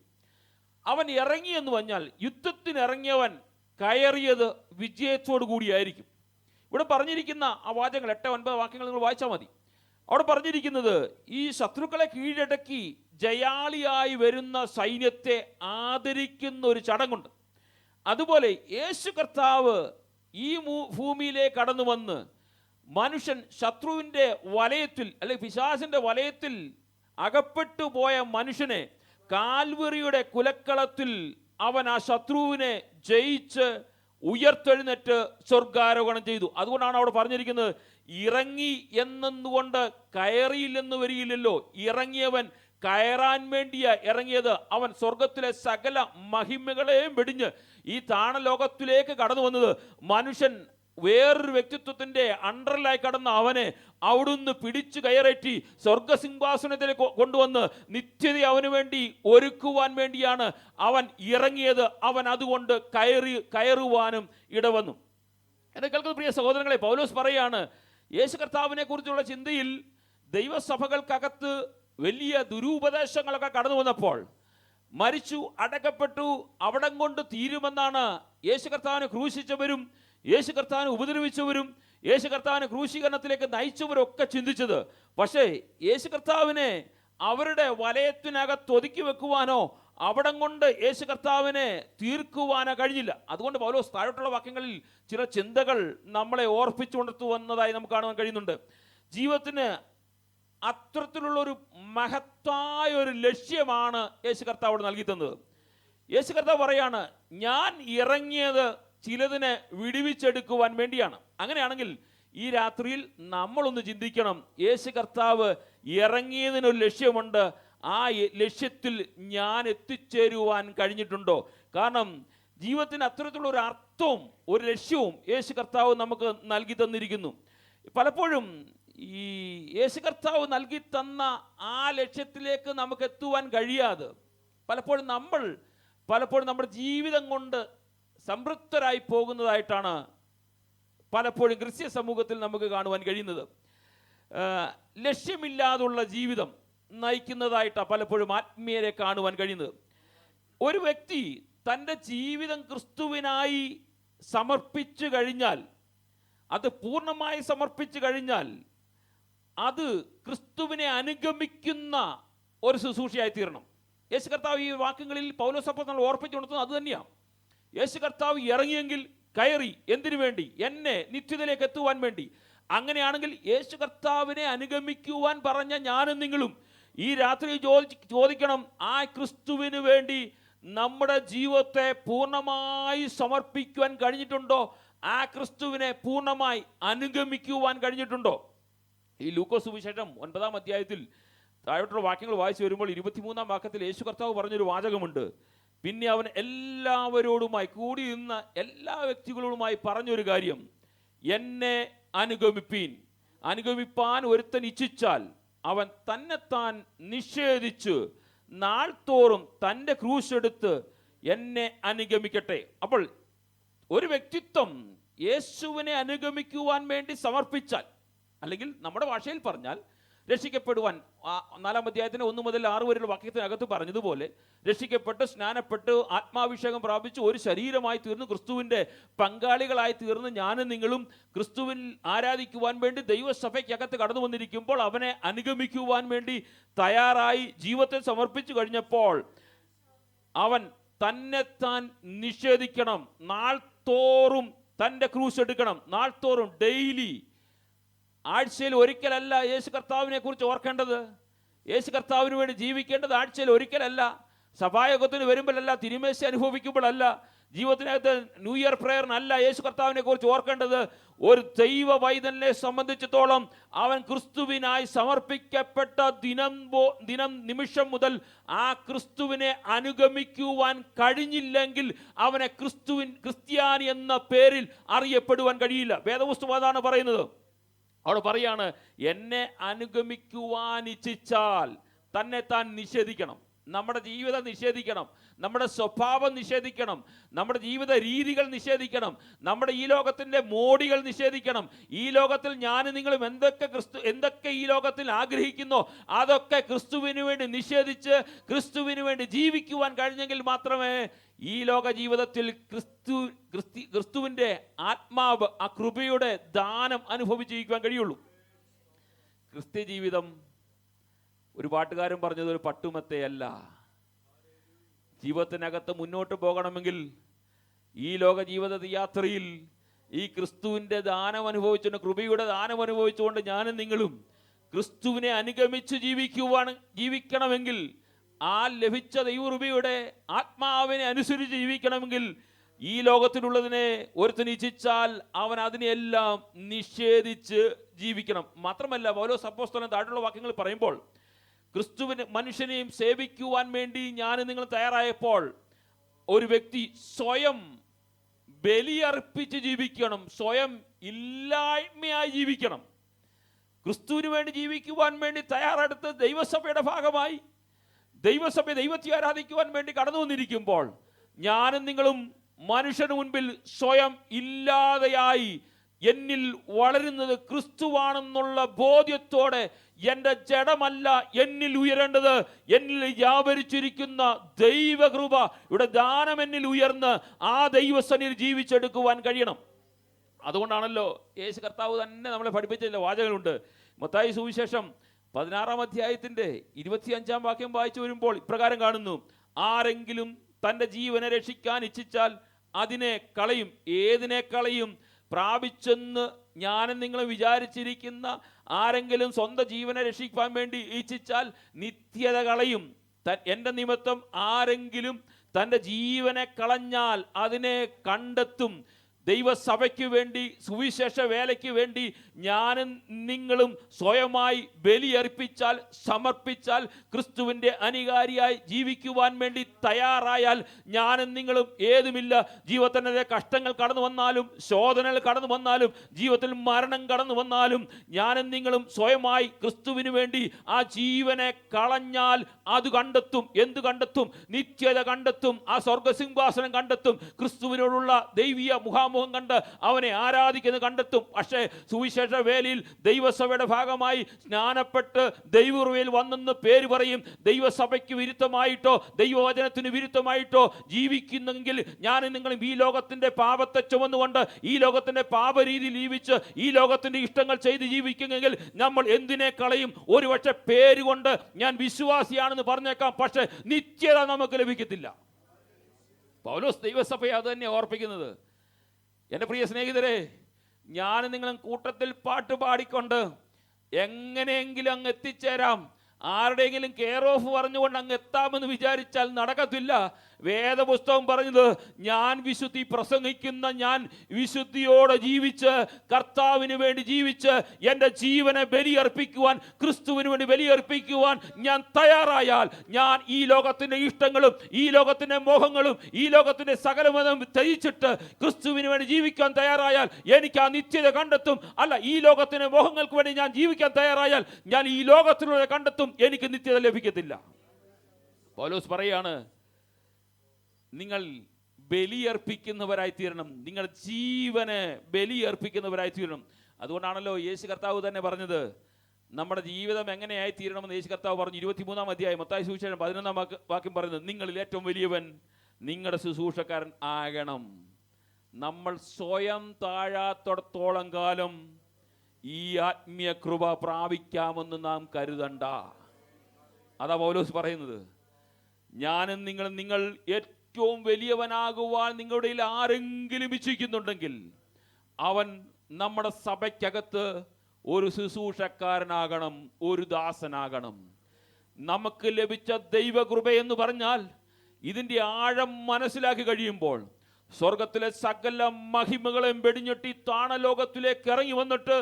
അവൻ ഇറങ്ങി എന്ന് പറഞ്ഞാൽ യുദ്ധത്തിന് ഇറങ്ങിയവൻ കയറിയത് വിജയത്തോടു കൂടിയായിരിക്കും. ഇവിടെ പറഞ്ഞിരിക്കുന്ന ആ വാചകങ്ങൾ 8, 9 വാക്യങ്ങൾ നിങ്ങൾ വായിച്ചാൽ മതി. അവിടെ പറഞ്ഞിരിക്കുന്നത് ഈ ശത്രുക്കളെ കീഴടക്കി ജയാളിയായി വരുന്ന സൈന്യത്തെ ആദരിക്കുന്ന ഒരു ചടങ്ങുണ്ട്. അതുപോലെ യേശു കർത്താവ് ഈ ഭൂമിയിലേക്ക് കടന്നു വന്ന് മനുഷ്യൻ ശത്രുവിൻ്റെ വലയത്തിൽ അല്ലെങ്കിൽ പിശാചിൻ്റെ വലയത്തിൽ അകപ്പെട്ടു പോയ മനുഷ്യനെ കാൽവറിയുടെ കുലക്കളത്തിൽ അവൻ ആ ശത്രുവിനെ ജയിച്ച് ഉയർത്തെഴുന്നേറ്റ് സ്വർഗാരോഹണം ചെയ്തു. അതുകൊണ്ടാണ് അവിടെ പറഞ്ഞിരിക്കുന്നത്, ഇറങ്ങി എന്നുകൊണ്ട് കയറിയില്ലെന്ന് വരികയില്ലല്ലോ, ഇറങ്ങിയവൻ കയറാൻ വേണ്ടിയാ ഇറങ്ങിയത്. അവൻ സ്വർഗത്തിലെ സകല മഹിമകളെയും വെടിഞ്ഞ് ഈ താണലോകത്തിലേക്ക് കടന്നു വന്നത് മനുഷ്യൻ വേറൊരു വ്യക്തിത്വത്തിന്റെ അണ്ടറിലായി കടന്ന അവനെ അവിടുന്ന് പിടിച്ചു കയറേറ്റി സ്വർഗസിംഹാസനത്തിലേക്ക് കൊണ്ടുവന്ന് നിത്യത അവന് വേണ്ടി ഒരുക്കുവാൻ വേണ്ടിയാണ് അവൻ ഇറങ്ങിയത്. അവൻ അതുകൊണ്ട് കയറുവാനും ഇടവന്നു. എന്നെ കേൾക്കുന്ന പ്രിയ സഹോദരങ്ങളെ, പൗലോസ് പറയാണ്, യേശു കർത്താവിനെ കുറിച്ചുള്ള ചിന്തയിൽ ദൈവസഭകൾക്കകത്ത് വലിയ ദുരുപദേശങ്ങളൊക്കെ കടന്നു വന്നപ്പോൾ, മരിച്ചു അടക്കപ്പെട്ടു അവിടം കൊണ്ട് തീരുമെന്നാണ് യേശു കർത്താവിനെ ക്രൂശിച്ചവരും യേശു കർത്താവിനെ ഉപദ്രവിച്ചവരും യേശു കർത്താവിനെ ക്രൂശീകരണത്തിലേക്ക് നയിച്ചവരൊക്കെ ചിന്തിച്ചത്. പക്ഷേ യേശു കർത്താവിനെ അവരുടെ വലയത്തിനകത്ത് ഒതുക്കി വെക്കുവാനോ അവിടം കൊണ്ട് യേശു കർത്താവിനെ തീർക്കുവാനോ കഴിഞ്ഞില്ല. അതുകൊണ്ട് പൗലോസ് താഴോട്ടുള്ള വാക്യങ്ങളിൽ ചില ചിന്തകൾ നമ്മളെ ഓർപ്പിച്ചുകൊണ്ടു വന്നതായി നമുക്ക് കാണുവാൻ കഴിയുന്നുണ്ട്. ജീവിതത്തിന് അത്തരത്തിലുള്ളൊരു മഹത്തായ ഒരു ലക്ഷ്യമാണ് യേശു കർത്താവ് നൽകി തന്നത്. യേശു കർത്താവ് പറയാണ്, ഞാൻ ഇറങ്ങിയത് ചിലതിനെ വിടുവിച്ചെടുക്കുവാൻ വേണ്ടിയാണ്. അങ്ങനെയാണെങ്കിൽ ഈ രാത്രിയിൽ നമ്മളൊന്ന് ചിന്തിക്കണം, യേശു കർത്താവ് ഇറങ്ങിയതിനൊരു ലക്ഷ്യമുണ്ട്. ആ ലക്ഷ്യത്തിൽ ഞാൻ എത്തിച്ചേരുവാൻ കഴിഞ്ഞിട്ടുണ്ടോ? കാരണം ജീവിതത്തിന് അത്തരത്തിലുള്ള ഒരു അർത്ഥവും ഒരു ലക്ഷ്യവും യേശു കർത്താവ് നമുക്ക് നൽകി തന്നിരിക്കുന്നു. പലപ്പോഴും ഈ യേശു കർത്താവ് നൽകി തന്ന ആ ലക്ഷ്യത്തിലേക്ക് നമുക്ക് എത്തുവാൻ കഴിയാതെ പലപ്പോഴും നമ്മുടെ ജീവിതം കൊണ്ട് സംതൃപ്തരായി പോകുന്നതായിട്ടാണ് പലപ്പോഴും ക്രിസ്ത്യ സമൂഹത്തിൽ നമുക്ക് കാണുവാൻ കഴിയുന്നത്. ലക്ഷ്യമില്ലാതുള്ള ജീവിതം നയിക്കുന്നതായിട്ടാണ് പലപ്പോഴും ആത്മീയരെ കാണുവാൻ കഴിയുന്നത്. ഒരു വ്യക്തി തൻ്റെ ജീവിതം ക്രിസ്തുവിനായി സമർപ്പിച്ചു കഴിഞ്ഞാൽ, അത് പൂർണ്ണമായി സമർപ്പിച്ചു കഴിഞ്ഞാൽ, അത് ക്രിസ്തുവിനെ അനുഗമിക്കുന്ന ഒരു ശുശ്രൂഷയായി തീരണം. യേശു കർത്താവ് ഈ വാക്യങ്ങളിൽ പൗലോസ് അപ്പോസ്തലൻ ഓർപ്പിച്ചു കൊടുത്തത് അത് തന്നെയാണ്. യേശു കർത്താവ് ഇറങ്ങിയെങ്കിൽ കയറി. എന്തിനു വേണ്ടി? എന്നെ നിത്യതയിലേക്ക് എത്തുവാൻ വേണ്ടി. അങ്ങനെയാണെങ്കിൽ യേശു കർത്താവിനെ അനുഗമിക്കുവാൻ പറഞ്ഞ ഞാനും നിങ്ങളും ഈ രാത്രി ചോദിക്കണം, ആ ക്രിസ്തുവിന് വേണ്ടി നമ്മുടെ ജീവിതത്തെ പൂർണ്ണമായി സമർപ്പിക്കുവാൻ കഴിഞ്ഞിട്ടുണ്ടോ? ആ ക്രിസ്തുവിനെ പൂർണ്ണമായി അനുഗമിക്കുവാൻ കഴിഞ്ഞിട്ടുണ്ടോ? ഈ ലൂക്കോസ് സുവിശേഷം 9-ാം അധ്യായത്തിൽ താഴോട്ടുള്ള വാക്യങ്ങൾ വായിച്ചു വരുമ്പോൾ 23-ാം വാക്യത്തിൽ യേശു കർത്താവ് പറഞ്ഞൊരു വാചകമുണ്ട്. പിന്നെ അവൻ എല്ലാവരോടുമായി കൂടി നിന്ന എല്ലാ വ്യക്തികളോടുമായി പറഞ്ഞൊരു കാര്യം, എന്നെ അനുഗമിപ്പീൻ. അനുഗമിപ്പാൻ ഒരുത്തൻ ഇച്ഛിച്ചാൽ അവൻ തന്നെത്താൻ നിഷേധിച്ച് നാൾതോറും തൻ്റെ ക്രൂശെടുത്ത് എന്നെ അനുഗമിക്കട്ടെ. അപ്പോൾ ഒരു വ്യക്തിത്വം യേശുവിനെ അനുഗമിക്കുവാൻ വേണ്ടി സമർപ്പിച്ചാൽ, അല്ലെങ്കിൽ നമ്മുടെ ഭാഷയിൽ പറഞ്ഞാൽ രക്ഷിക്കപ്പെടുവാൻ 4-ാം അധ്യായത്തിന് 1 മുതൽ 6 വരെയുള്ള വാക്യത്തിനകത്ത് പറഞ്ഞതുപോലെ രക്ഷിക്കപ്പെട്ട് സ്നാനപ്പെട്ട് ആത്മാഭിഷേകം പ്രാപിച്ച് ഒരു ശരീരമായി തീർന്ന് ക്രിസ്തുവിൻ്റെ പങ്കാളികളായി തീർന്ന് ഞാനും നിങ്ങളും ക്രിസ്തുവിൽ ആരാധിക്കുവാൻ വേണ്ടി ദൈവസഭയ്ക്കകത്ത് കടന്നു വന്നിരിക്കുമ്പോൾ അവനെ അനുഗമിക്കുവാൻ വേണ്ടി തയ്യാറായി ജീവിതത്തെ സമർപ്പിച്ചു കഴിഞ്ഞപ്പോൾ അവൻ തന്നെത്താൻ നിഷേധിക്കണം. നാൾതോറും തൻ്റെ ക്രൂശ് എടുക്കണം. നാൾതോറും, ഡെയിലി, ആഴ്ചയിൽ ഒരിക്കലല്ല യേശു കർത്താവിനെ കുറിച്ച് ഓർക്കേണ്ടത്. യേശു കർത്താവിന് വേണ്ടി ജീവിക്കേണ്ടത് ആഴ്ചയിൽ ഒരിക്കലല്ല, സഭായോഗത്തിന് വരുമ്പോഴല്ല, തിരുമേശ അനുഭവിക്കുമ്പോഴല്ല, ജീവിതത്തിനകത്ത് ന്യൂ ഇയർ പ്രേയറിനല്ല യേശു കർത്താവിനെ കുറിച്ച് ഓർക്കേണ്ടത്. ഒരു ദൈവ വൈതനെ സംബന്ധിച്ചിടത്തോളം അവൻ ക്രിസ്തുവിനായി സമർപ്പിക്കപ്പെട്ട നിമിഷം മുതൽ ആ ക്രിസ്തുവിനെ അനുഗമിക്കുവാൻ കഴിഞ്ഞില്ലെങ്കിൽ അവനെ ക്രിസ്ത്യാനി എന്ന പേരിൽ അറിയപ്പെടുവാൻ കഴിയില്ല. വേദപുസ്തകം അതാണ് പറയുന്നത്. അവിടെ പറയാണ്, എന്നെ അനുഗമിക്കുവാൻ ഇച്ഛിച്ചാൽ തന്നെ താൻ നിഷേധിക്കണം. നമ്മുടെ ജീവിതം നിഷേധിക്കണം, നമ്മുടെ സ്വഭാവം നിഷേധിക്കണം, നമ്മുടെ ജീവിത രീതികൾ നിഷേധിക്കണം, നമ്മുടെ ഈ ലോകത്തിൻ്റെ മോടികൾ നിഷേധിക്കണം. ഈ ലോകത്തിൽ ഞാനും നിങ്ങളും എന്തൊക്കെ ഈ ലോകത്തിൽ ആഗ്രഹിക്കുന്നോ അതൊക്കെ ക്രിസ്തുവിന് വേണ്ടി നിഷേധിച്ച് ക്രിസ്തുവിന് വേണ്ടി ജീവിക്കുവാൻ കഴിഞ്ഞെങ്കിൽ മാത്രമേ ഈ ലോക ജീവിതത്തിൽ ക്രിസ്തുവിൻ്റെ ആത്മാവ്, ആ കൃപയുടെ ദാനം അനുഭവിച്ചിരിക്കുവാൻ കഴിയുള്ളൂ. ക്രിസ്ത്യ ജീവിതം, ഒരു പാട്ടുകാരൻ പറഞ്ഞത്, ഒരു പട്ടുമത്തയല്ല. ജീവിതത്തിനകത്ത് മുന്നോട്ട് പോകണമെങ്കിൽ ഈ ലോക ജീവിത യാത്രയിൽ ഈ ക്രിസ്തുവിൻ്റെ ദാനം അനുഭവിച്ചുകൊണ്ട്, കൃപയുടെ ദാനം അനുഭവിച്ചുകൊണ്ട് ഞാനും നിങ്ങളും ക്രിസ്തുവിനെ അനുഗമിച്ച് ജീവിക്കണമെങ്കിൽ, ആ ലഭിച്ച ദൈവകൃപയുടെ ആത്മാവിനെ അനുസരിച്ച് ജീവിക്കണമെങ്കിൽ ഈ ലോകത്തിലുള്ളതിനെ ഒരുത്തൻ ഇച്ഛിച്ചാൽ അവൻ അതിനെല്ലാം നിഷേധിച്ച് ജീവിക്കണം. മാത്രമല്ല, പൗലോസ് അപ്പോസ്തലൻ താഴെയുള്ള വാക്യങ്ങൾ പറയുമ്പോൾ, ക്രിസ്തുവിന് മനുഷ്യനെയും സേവിക്കുവാൻ വേണ്ടി ഞാൻ നിങ്ങൾ തയ്യാറായപ്പോൾ ഒരു വ്യക്തി സ്വയം ബലിയർപ്പിച്ച് ജീവിക്കണം. സ്വയം ഇല്ലായ്മയായി ജീവിക്കണം. ക്രിസ്തുവിന് വേണ്ടി ജീവിക്കുവാൻ വേണ്ടി തയ്യാറെടുത്ത് ദൈവസഭയുടെ ഭാഗമായി ദൈവസഭ ദൈവത്തെ ആരാധിക്കുവാൻ വേണ്ടി കടന്നു വന്നിരിക്കുമ്പോൾ ഞാനും നിങ്ങളും മനുഷ്യന് മുൻപിൽ സ്വയം ഇല്ലാതെയായി എന്നിൽ വളരുന്നത് ക്രിസ്തുവാണെന്നുള്ള ബോധ്യത്തോടെ എൻ്റെ ജഡമല്ല എന്നിൽ ഉയരേണ്ടത്, എന്നിൽ വ്യാപരിച്ചിരിക്കുന്ന ദൈവകൃപ ഇവിടെ ദാനം എന്നിൽ ഉയർന്ന് ആ ദൈവസന്നിധിയിൽ ജീവിച്ചെടുക്കുവാൻ കഴിയണം. അതുകൊണ്ടാണല്ലോ യേശു കർത്താവ് തന്നെ നമ്മളെ പഠിപ്പിച്ച വാചകങ്ങളുണ്ട്. മത്തായി സുവിശേഷം 16-ാം അധ്യായത്തിൻ്റെ 25-ാം വാക്യം വായിച്ചു വരുമ്പോൾ ഇപ്രകാരം കാണുന്നു: ആരെങ്കിലും തൻ്റെ ജീവനെ രക്ഷിക്കാൻ ഇച്ഛിച്ചാൽ അതിനെ കളയും. ഏതിനെ കളയും? പ്രാപിച്ചെന്ന് ഞാനും നിങ്ങളും വിചാരിച്ചിരിക്കുന്ന ആരെങ്കിലും സ്വന്തം ജീവനെ രക്ഷിക്കാൻ വേണ്ടി ഇച്ഛിച്ചാൽ നിത്യത കളയും. എൻ്റെ നിമിത്തം ആരെങ്കിലും തൻ്റെ ജീവനെ കളഞ്ഞാൽ അതിനെ കണ്ടെത്തും. ദൈവസഭയ്ക്ക് വേണ്ടി സുവിശേഷ വേലയ്ക്ക് വേണ്ടി ഞാനും നിങ്ങളും സ്വയമായി ബലിയർപ്പിച്ചാൽ, സമർപ്പിച്ചാൽ, ക്രിസ്തുവിൻ്റെ അനുകാരിയായി ജീവിക്കുവാൻ വേണ്ടി തയ്യാറായാൽ ഞാനും നിങ്ങളും ഏതുമില്ല. ജീവിതത്തിൻ്റെ കഷ്ടങ്ങൾ കടന്നു വന്നാലും, ശോധനകൾ കടന്നു വന്നാലും, ജീവിതത്തിൽ മരണം കടന്നു വന്നാലും ഞാനും നിങ്ങളും സ്വയമായി ക്രിസ്തുവിന് വേണ്ടി ആ ജീവനെ കളഞ്ഞാൽ അത് കണ്ടെത്തും. എന്ത് കണ്ടെത്തും? നിത്യത കണ്ടെത്തും. ആ സ്വർഗസിംഹാസനം കണ്ടെത്തും. ക്രിസ്തുവിനോടുള്ള ദൈവീയ മുഖാമുഖം കണ്ട് അവനെ ആരാധിക്കുന്നത് കണ്ടെത്തും. പക്ഷേ സുവിശേഷ വേലയിൽ ദൈവസഭയുടെ ഭാഗമായി സ്നാനപ്പെട്ട് ദൈവകൃപയിൽ വന്നെന്ന് പേര് പറയും. ദൈവസഭയ്ക്ക് വിരുദ്ധമായിട്ടോ ദൈവവചനത്തിന് വിരുദ്ധമായിട്ടോ ജീവിക്കുന്നെങ്കിൽ ഞാനും നിങ്ങളും ഈ ലോകത്തിന്റെ പാപത്തെ ചുമന്നുകൊണ്ട് ഈ ലോകത്തിന്റെ പാപരീതിയിൽ ജീവിച്ച് ഈ ലോകത്തിന്റെ ഇഷ്ടങ്ങൾ ചെയ്ത് ജീവിക്കുന്നെങ്കിൽ നമ്മൾ എന്തിനെ കളയും? ഒരുപക്ഷെ പേരുകൊണ്ട് ഞാൻ വിശ്വാസിയാണെന്ന് പറഞ്ഞേക്കാം, പക്ഷെ നിത്യത നമുക്ക് ലഭിക്കത്തില്ല. പൗലോസ് ദൈവസഭയെ അത് തന്നെ ഓർപ്പിക്കുന്നത്. എൻ്റെ പ്രിയ സ്നേഹിതരെ, ഞാൻ നിങ്ങളും കൂട്ടത്തിൽ പാട്ട് പാടിക്കൊണ്ട് എങ്ങനെയെങ്കിലും അങ്ങ് എത്തിച്ചേരാം, ആരുടെയെങ്കിലും കെയർ ഓഫ് പറഞ്ഞുകൊണ്ട് അങ്ങ് എത്താമെന്ന് വിചാരിച്ചാൽ നടക്കത്തില്ല. വേദപുസ്തകം പറഞ്ഞത് ഞാൻ വിശുദ്ധി പ്രസംഗിക്കുന്ന ഞാൻ വിശുദ്ധിയോടെ ജീവിച്ച് കർത്താവിന് വേണ്ടി ജീവിച്ച് എൻ്റെ ജീവനെ ബലിയർപ്പിക്കുവാൻ, ക്രിസ്തുവിന് വേണ്ടി ബലിയർപ്പിക്കുവാൻ ഞാൻ തയ്യാറായാൽ ഞാൻ ഈ ലോകത്തിൻ്റെ ഇഷ്ടങ്ങളും ഈ ലോകത്തിൻ്റെ മോഹങ്ങളും ഈ ലോകത്തിൻ്റെ സകലമതം ത്യജിച്ചിട്ട് ക്രിസ്തുവിന് വേണ്ടി ജീവിക്കാൻ തയ്യാറായാൽ എനിക്ക് ആ നിത്യത കണ്ടെത്തും. അല്ല, ഈ ലോകത്തിൻ്റെ മോഹങ്ങൾക്ക് വേണ്ടി ഞാൻ ജീവിക്കാൻ തയ്യാറായാൽ ഞാൻ ഈ ലോകത്തിലൂടെ കണ്ടെത്തും, എനിക്ക് നിത്യത ലഭിക്കത്തില്ല. പൗലോസ് പറയാണ്, നിങ്ങൾ ബലിയർപ്പിക്കുന്നവരായി തീരണം. നിങ്ങൾ ജീവനെ ബലിയർപ്പിക്കുന്നവരായി തീരണം. അതുകൊണ്ടാണല്ലോ യേശു കർത്താവ് തന്നെ പറഞ്ഞത് നമ്മുടെ ജീവിതം എങ്ങനെയായി തീരണമെന്ന് യേശു കർത്താവ് പറഞ്ഞു. 23-ാം അധ്യായം മത്തായി സുവിശേഷം 11-ാം വാക്യം പറയുന്നത്, നിങ്ങളിൽ ഏറ്റവും വലിയവൻ നിങ്ങളുടെ ശുശ്രൂഷക്കാരൻ ആകണം. നമ്മൾ സ്വയം താഴാത്തോടത്തോളം കാലം ഈ ആത്മീയ കൃപ പ്രാപിക്കാമെന്ന് നാം കരുതണ്ട. അതാ പൗലോസ് പറയുന്നത്. ഞാനും നിങ്ങൾ ഏറ്റവും വലിയവനാകുവാൻ നിങ്ങളുടെ ആരെങ്കിലും ഇച്ഛിക്കുന്നുണ്ടെങ്കിൽ അവൻ നമ്മുടെ സഭയ്ക്കകത്ത് ഒരു ശുശ്രൂഷക്കാരനാകണം, ഒരു ദാസനാകണം. നമുക്ക് ലഭിച്ച ദൈവകൃപ എന്ന് പറഞ്ഞാൽ ഇതിൻ്റെ ആഴം മനസ്സിലാക്കി കഴിയുമ്പോൾ സ്വർഗത്തിലെ സകല മഹിമകളെയും വെടിഞ്ഞെട്ടി താണലോകത്തിലേക്ക് ഇറങ്ങി വന്നിട്ട്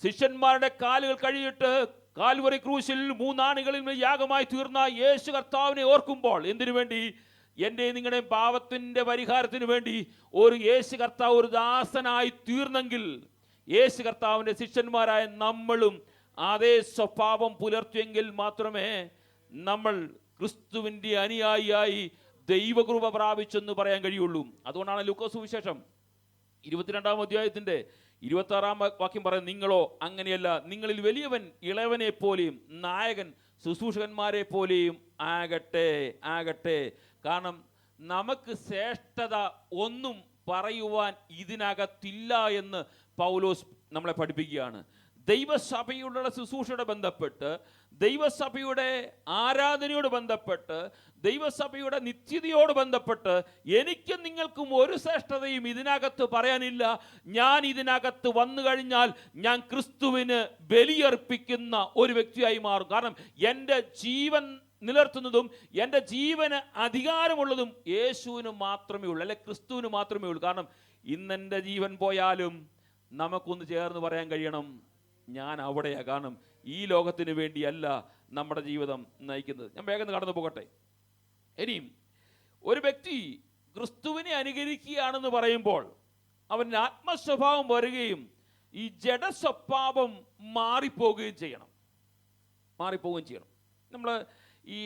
ശിഷ്യന്മാരുടെ കാലുകൾ കഴിയിട്ട് കാൽവറി ക്രൂശിൽ 3 ആണികളിൽ യാഗമായി തീർന്ന യേശു കർത്താവിനെ ഓർക്കുമ്പോൾ, എന്തിനു വേണ്ടി? എൻ്റെ നിങ്ങളുടെ പാപത്തിൻ്റെ പരിഹാരത്തിന് വേണ്ടി ഒരു യേശു കർത്താവ് ഒരു ദാസനായി തീർന്നെങ്കിൽ യേശു കർത്താവിൻ്റെ ശിഷ്യന്മാരായ നമ്മളും അതേ സ്വഭാവം പുലർത്തിയെങ്കിൽ മാത്രമേ നമ്മൾ ക്രിസ്തുവിൻ്റെ അനുയായിയായി ദൈവകൃപ പ്രാപിച്ചെന്ന് പറയാൻ കഴിയുള്ളൂ. അതുകൊണ്ടാണ് ലൂക്കോസ് സുവിശേഷം 22-ാം അധ്യായത്തിൻ്റെ 26-ാം വാക്യം പറയുന്നത്, നിങ്ങളോ അങ്ങനെയല്ല, നിങ്ങളിൽ വലിയവൻ ഇളവനെ പോലെയും നായകൻ ശുശ്രൂഷകന്മാരെ പോലെയും ആകട്ടെ. കാരണം നമുക്ക് ശ്രേഷ്ഠത ഒന്നും പറയുവാൻ ഇതിനകത്തില്ല എന്ന് പൗലോസ് നമ്മളെ പഠിപ്പിക്കുകയാണ്. ദൈവസഭയുടെ ശുശ്രൂഷയോട് ബന്ധപ്പെട്ട്, ദൈവസഭയുടെ ആരാധനയോട് ബന്ധപ്പെട്ട്, ദൈവസഭയുടെ നിത്യതയോട് ബന്ധപ്പെട്ട് എനിക്കും നിങ്ങൾക്കും ഒരു ശ്രേഷ്ഠതയും ഇതിനകത്ത് പറയാനില്ല. ഞാൻ ഇതിനകത്ത് വന്നു കഴിഞ്ഞാൽ ഞാൻ ക്രിസ്തുവിന് ബലിയർപ്പിക്കുന്ന ഒരു വ്യക്തിയായി മാറും. കാരണം എൻ്റെ ജീവൻ നിലനിർത്തുന്നതും എൻ്റെ ജീവന് അധികാരമുള്ളതും യേശുവിന് മാത്രമേ ഉള്ളൂ, അല്ലെ ക്രിസ്തുവിന് മാത്രമേ ഉള്ളൂ. കാരണം ഇന്നെൻ്റെ ജീവൻ പോയാലും നമുക്കൊന്ന് ചേർന്ന് പറയാൻ കഴിയണം, ഞാൻ അവിടെയാണ്. കാരണം ഈ ലോകത്തിന് വേണ്ടിയല്ല നമ്മുടെ ജീവിതം നയിക്കുന്നത്. ഞാൻ വേഗം കടന്നു പോകട്ടെ. ഇനിയും ഒരു വ്യക്തി ക്രിസ്തുവിനെ അനുകരിക്കുകയാണെന്ന് പറയുമ്പോൾ അവൻ്റെ ആത്മസ്വഭാവം വരികയും ഈ ജഡസ്വഭാവം മാറിപ്പോവുകയും ചെയ്യണം. നമ്മൾ ഈ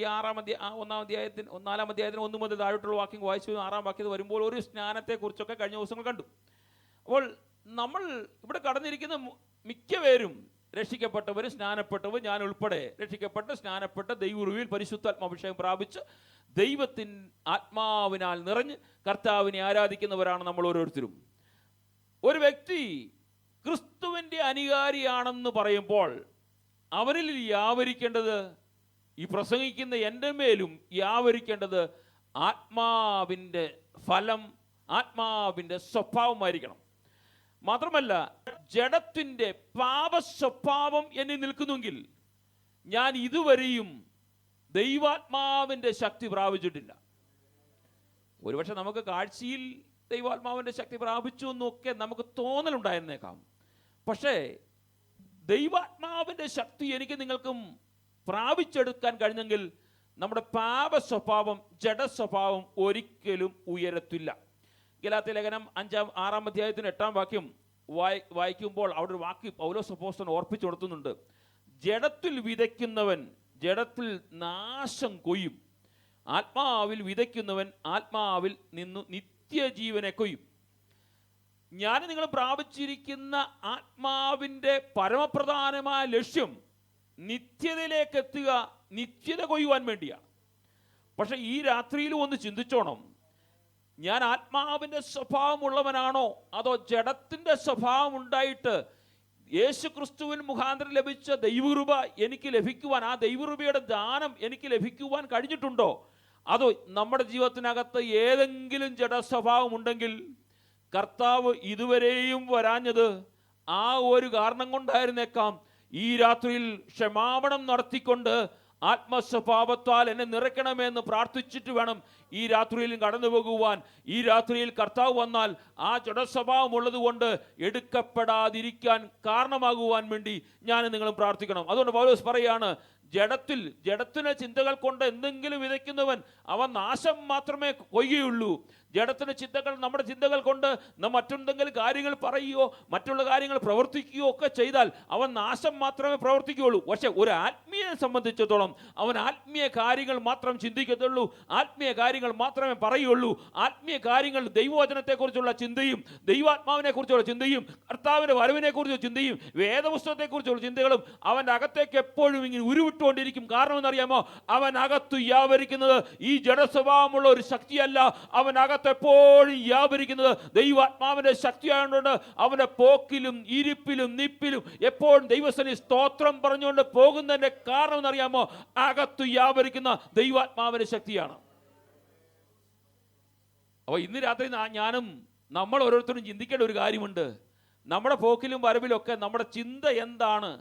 നാലാം അധ്യായത്തിന് 1 മുതൽ താഴോട്ടുള്ള വാക്യം വായിച്ചു 6 വാക്യത്തിൽ വരുമ്പോൾ ഒരു സ്നാനത്തെക്കുറിച്ചൊക്കെ കഴിഞ്ഞ ദിവസങ്ങൾ കണ്ടു. അപ്പോൾ നമ്മൾ ഇവിടെ കടന്നിരിക്കുന്ന മിക്കപേരും രക്ഷിക്കപ്പെട്ടവർ, സ്നാനപ്പെട്ടവർ, ഞാൻ ഉൾപ്പെടെ രക്ഷിക്കപ്പെട്ട് സ്നാനപ്പെട്ട് ദൈവകൃപയിൽ പരിശുദ്ധാത്മാഭിഷേകം പ്രാപിച്ച് ദൈവത്തിൻ ആത്മാവിനാൽ നിറഞ്ഞ് കർത്താവിനെ ആരാധിക്കുന്നവരാണ് നമ്മൾ ഓരോരുത്തരും. ഒരു വ്യക്തി ക്രിസ്തുവിൻ്റെ അനുകാരിയാണെന്ന് പറയുമ്പോൾ അവരിൽ വ്യാപരിക്കേണ്ടത്, ഈ പ്രസംഗിക്കുന്ന എൻ്റെ മേലും വ്യാപരിക്കേണ്ടത് ആത്മാവിൻ്റെ ഫലം, ആത്മാവിൻ്റെ സ്വഭാവമായിരിക്കണം. മാത്രമല്ല, ജഡത്തിൻ്റെ പാപസ്വഭാവം എന്നിൽ നിൽക്കുന്നെങ്കിൽ ഞാൻ ഇതുവരെയും ദൈവാത്മാവിൻ്റെ ശക്തി പ്രാപിച്ചിട്ടില്ല. ഒരുപക്ഷെ നമുക്ക് കാഴ്ചയിൽ ദൈവാത്മാവിൻ്റെ ശക്തി പ്രാപിച്ചു എന്നൊക്കെ നമുക്ക് തോന്നലുണ്ടായിരുന്നേക്കാം. പക്ഷേ ദൈവാത്മാവിൻ്റെ ശക്തി എനിക്ക് നിങ്ങൾക്കും പ്രാപിച്ചെടുക്കാൻ കഴിഞ്ഞെങ്കിൽ നമ്മുടെ പാപസ്വഭാവം, ജഡസ്വഭാവം ഒരിക്കലും ഉയരത്തില്ല. ഗലാത്യ ലേഖനം 6 അധ്യായത്തിന് 8 വാക്യം വായിക്കുമ്പോൾ അവിടെ ഒരു വാക്യം പൗലോസ് അപ്പോസ്തലൻ ഓർപ്പിച്ചു കൊടുത്തുന്നുണ്ട്. ജഡത്തിൽ വിതയ്ക്കുന്നവൻ ജഡത്തിൽ നാശം കൊയ്യും, ആത്മാവിൽ വിതയ്ക്കുന്നവൻ ആത്മാവിൽ നിന്നു നിത്യജീവനെ കൊയ്യും. ഞാൻ നിങ്ങൾ പ്രാപിച്ചിരിക്കുന്ന ആത്മാവിൻ്റെ പരമപ്രധാനമായ ലക്ഷ്യം നിത്യതയിലേക്ക് എത്തുക, നിത്യത കൊയ്യുവാൻ വേണ്ടിയാണ്. പക്ഷെ ഈ രാത്രിയിലും ഒന്ന് ചിന്തിച്ചോണം, ഞാൻ ആത്മാവിൻ്റെ സ്വഭാവമുള്ളവനാണോ അതോ ജഡത്തിൻ്റെ സ്വഭാവം ഉണ്ടായിട്ട് യേശു ക്രിസ്തുവിൻ മുഖാന്തരം ലഭിച്ച ദൈവകൃപ എനിക്ക് ലഭിക്കുവാൻ, ആ ദൈവകൃപയുടെ ദാനം എനിക്ക് ലഭിക്കുവാൻ കഴിഞ്ഞിട്ടുണ്ടോ? അതോ നമ്മുടെ ജീവിതത്തിനകത്ത് ഏതെങ്കിലും ജഡസ്വഭാവം ഉണ്ടെങ്കിൽ കർത്താവ് ഇതുവരെയും വരാഞ്ഞത് ആ ഒരു കാരണം കൊണ്ടായിരുന്നേക്കാം. ഈ രാത്രിയിൽ ക്ഷമാപണം നടത്തിക്കൊണ്ട് ആത്മസ്വഭാവത്താൽ എന്നെ നിറയ്ക്കണമെന്ന് പ്രാർത്ഥിച്ചിട്ട് വേണം ഈ രാത്രിയിലും കടന്നു പോകുവാൻ. ഈ രാത്രിയിൽ കർത്താവ് വന്നാൽ ആ ജഡസ്വഭാവം ഉള്ളത് കൊണ്ട് എടുക്കപ്പെടാതിരിക്കാൻ കാരണമാകുവാൻ വേണ്ടി ഞാൻ നിങ്ങളും പ്രാർത്ഥിക്കണം. അതുകൊണ്ട് പൗലോസ് പറയാണ്, ജഡത്തിന് ചിന്തകൾ കൊണ്ട് എന്തെങ്കിലും വിതയ്ക്കുന്നവൻ അവൻ നാശം മാത്രമേ കൊയ്യുകയുള്ളൂ. ജഡത്തിന് ചിന്തകൾ, നമ്മുടെ ചിന്തകൾ കൊണ്ട് മറ്റെന്തെങ്കിലും കാര്യങ്ങൾ പറയുകയോ മറ്റുള്ള കാര്യങ്ങൾ പ്രവർത്തിക്കുകയോ ഒക്കെ ചെയ്താൽ അവൻ നാശം മാത്രമേ പ്രവർത്തിക്കുകയുള്ളൂ. പക്ഷെ ഒരു ആത്മീയനെ സംബന്ധിച്ചിടത്തോളം അവൻ ആത്മീയ കാര്യങ്ങൾ മാത്രം ചിന്തിക്കത്തുള്ളൂ, ആത്മീയ കാര്യങ്ങൾ മാത്രമേ പറയുള്ളൂ. ആത്മീയ കാര്യങ്ങൾ ദൈവവചനത്തെക്കുറിച്ചുള്ള ചിന്തയും ദൈവാത്മാവിനെ കുറിച്ചുള്ള ചിന്തയും കർത്താവിൻ്റെ വരവിനെ കുറിച്ചുള്ള ചിന്തയും വേദപുസ്തകത്തെക്കുറിച്ചുള്ള ചിന്തകളും അവൻ്റെ അകത്തേക്ക് എപ്പോഴും ഇങ്ങനെ ഉരുവിട്ടുകൊണ്ടിരിക്കും. കാരണം എന്നറിയാമോ? അവൻ അകത്ത് വ്യാപരിക്കുന്നത് ഈ ജഡസ്വഭാവമുള്ള ഒരു ശക്തിയല്ല, അവൻ അകത്ത് എപ്പോഴും വ്യാപരിക്കുന്നത് ദൈവാത്മാവിന്റെ ശക്തിയായതുകൊണ്ട് അവന്റെ പോക്കിലും ഇരിപ്പിലും നിപ്പിലും എപ്പോഴും ദൈവസന്നിധിയിൽ സ്തോത്രം പറഞ്ഞുകൊണ്ട് പോകുന്നതിന്റെ കാരണം എന്നറിയാമോ? അകത്ത് വ്യാപരിക്കുന്ന ദൈവാത്മാവിന്റെ ശക്തിയാണ്. അപ്പോൾ ഇന്ന് രാത്രി ഞാനും നമ്മൾ ഓരോരുത്തരും ചിന്തിക്കേണ്ട ഒരു കാര്യമുണ്ട്. നമ്മുടെ പോക്കിലും വരവിലും ഒക്കെ നമ്മുടെ ചിന്ത എന്താണ്?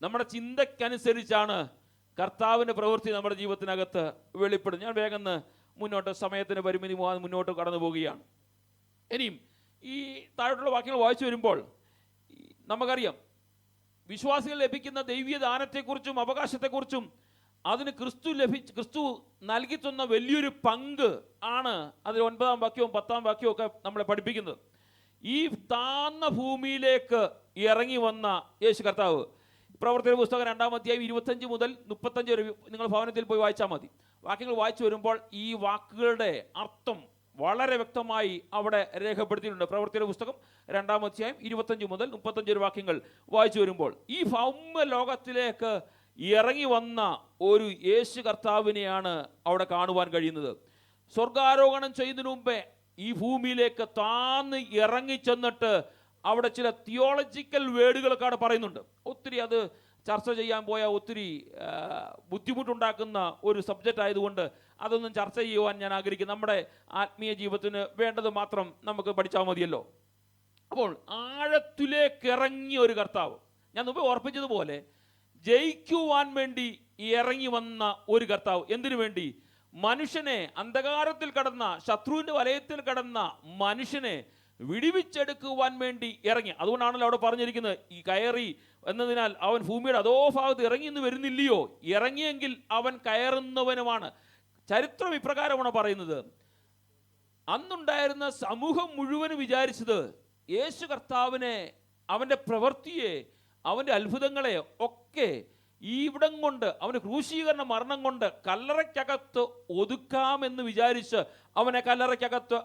നമ്മുടെ ചിന്തക്കനുസരിച്ചാണ് കർത്താവിൻ്റെ പ്രവൃത്തി നമ്മുടെ ജീവിതത്തിനകത്ത് വെളിപ്പെടും. ഞാൻ വേഗം മുന്നോട്ട്, സമയത്തിന് പരിമിതി മുന്നോട്ട് കടന്നു പോവുകയാണ്. ഇനിയും ഈ താഴോട്ടുള്ള വാക്യങ്ങൾ വായിച്ചു വരുമ്പോൾ നമുക്കറിയാം, വിശ്വാസികൾ ലഭിക്കുന്ന ദൈവീയ ദാനത്തെക്കുറിച്ചും അവകാശത്തെക്കുറിച്ചും അതിന് ക്രിസ്തു നൽകി തന്ന വലിയൊരു പങ്ക് ആണ് അതിൽ 9 വാക്യവും 10 വാക്യവും ഒക്കെ നമ്മളെ പഠിപ്പിക്കുന്നത്. ഈ താന്ന ഭൂമിയിലേക്ക് ഇറങ്ങി വന്ന യേശു കർത്താവ്, പ്രവർത്തന പുസ്തകം 2 അധ്യായം 25 മുതൽ 35 വരെ നിങ്ങൾ ഭവനത്തിൽ പോയി വായിച്ചാൽ മതി. വാക്യങ്ങൾ വായിച്ചു വരുമ്പോൾ ഈ വാക്കുകളുടെ അർത്ഥം വളരെ വ്യക്തമായി അവിടെ രേഖപ്പെടുത്തിയിട്ടുണ്ട്. പ്രവർത്തന പുസ്തകം 2 അധ്യായം 25 മുതൽ 35 വാക്യങ്ങൾ വായിച്ചു വരുമ്പോൾ ഈ ഭൗമ ലോകത്തിലേക്ക് ഇറങ്ങി വന്ന ഒരു യേശു കർത്താവിനെയാണ് അവിടെ കാണുവാൻ കഴിയുന്നത്. സ്വർഗാരോഹണം ചെയ്യുന്നതിന് മുമ്പേ ഈ ഭൂമിയിലേക്ക് താന്ന് ഇറങ്ങി ചെന്നിട്ട് അവിടെ ചില തിയോളജിക്കൽ വേർഡുകളൊക്കെ അവിടെ പറയുന്നുണ്ട്. ഒത്തിരി അത് ചർച്ച ചെയ്യാൻ പോയാൽ ഒത്തിരി ബുദ്ധിമുട്ടുണ്ടാക്കുന്ന ഒരു സബ്ജക്റ്റ് ആയതുകൊണ്ട് അതൊന്നും ചർച്ച ചെയ്യുവാൻ ഞാൻ ആഗ്രഹിക്കുന്നു. നമ്മുടെ ആത്മീയ ജീവിതത്തിന് വേണ്ടത് മാത്രം നമുക്ക് പഠിച്ചാൽ മതിയല്ലോ. അപ്പോൾ ആഴത്തിലേക്ക് ഇറങ്ങിയ ഒരു കർത്താവ്, ഞാൻ മുമ്പ് ഓർപ്പിച്ചതുപോലെ ജയിക്കുവാൻ വേണ്ടി ഇറങ്ങി വന്ന ഒരു കർത്താവ്. എന്തിനു വേണ്ടി? മനുഷ്യനെ, അന്ധകാരത്തിൽ കടന്ന, ശത്രുവിൻ്റെ വലയത്തിൽ കടന്ന മനുഷ്യനെ വിടിവിച്ചെടുക്കുവാൻ വേണ്ടി ഇറങ്ങി. അതുകൊണ്ടാണല്ലോ അവിടെ പറഞ്ഞിരിക്കുന്നത്, ഈ കയറി എന്നതിനാൽ അവൻ ഭൂമിയുടെ അതോ ഭാഗത്ത് ഇറങ്ങിയെന്ന് വരുന്നില്ലയോ, ഇറങ്ങിയെങ്കിൽ അവൻ കയറുന്നവനുമാണ്. ചരിത്രം ഇപ്രകാരമാണ് പറയുന്നത്. അന്നുണ്ടായിരുന്ന സമൂഹം മുഴുവനും വിചാരിച്ചത് യേശു കർത്താവിനെ, അവൻ്റെ പ്രവൃത്തിയെ, അവൻ്റെ അത്ഭുതങ്ങളെ ഒക്കെ ഇവിടം കൊണ്ട്, അവൻ്റെ ക്രൂശീകരണ മരണം കൊണ്ട് കല്ലറയ്ക്കകത്ത് ഒതുക്കാമെന്ന് വിചാരിച്ച് അവനെ കല്ലറയ്ക്കകത്ത്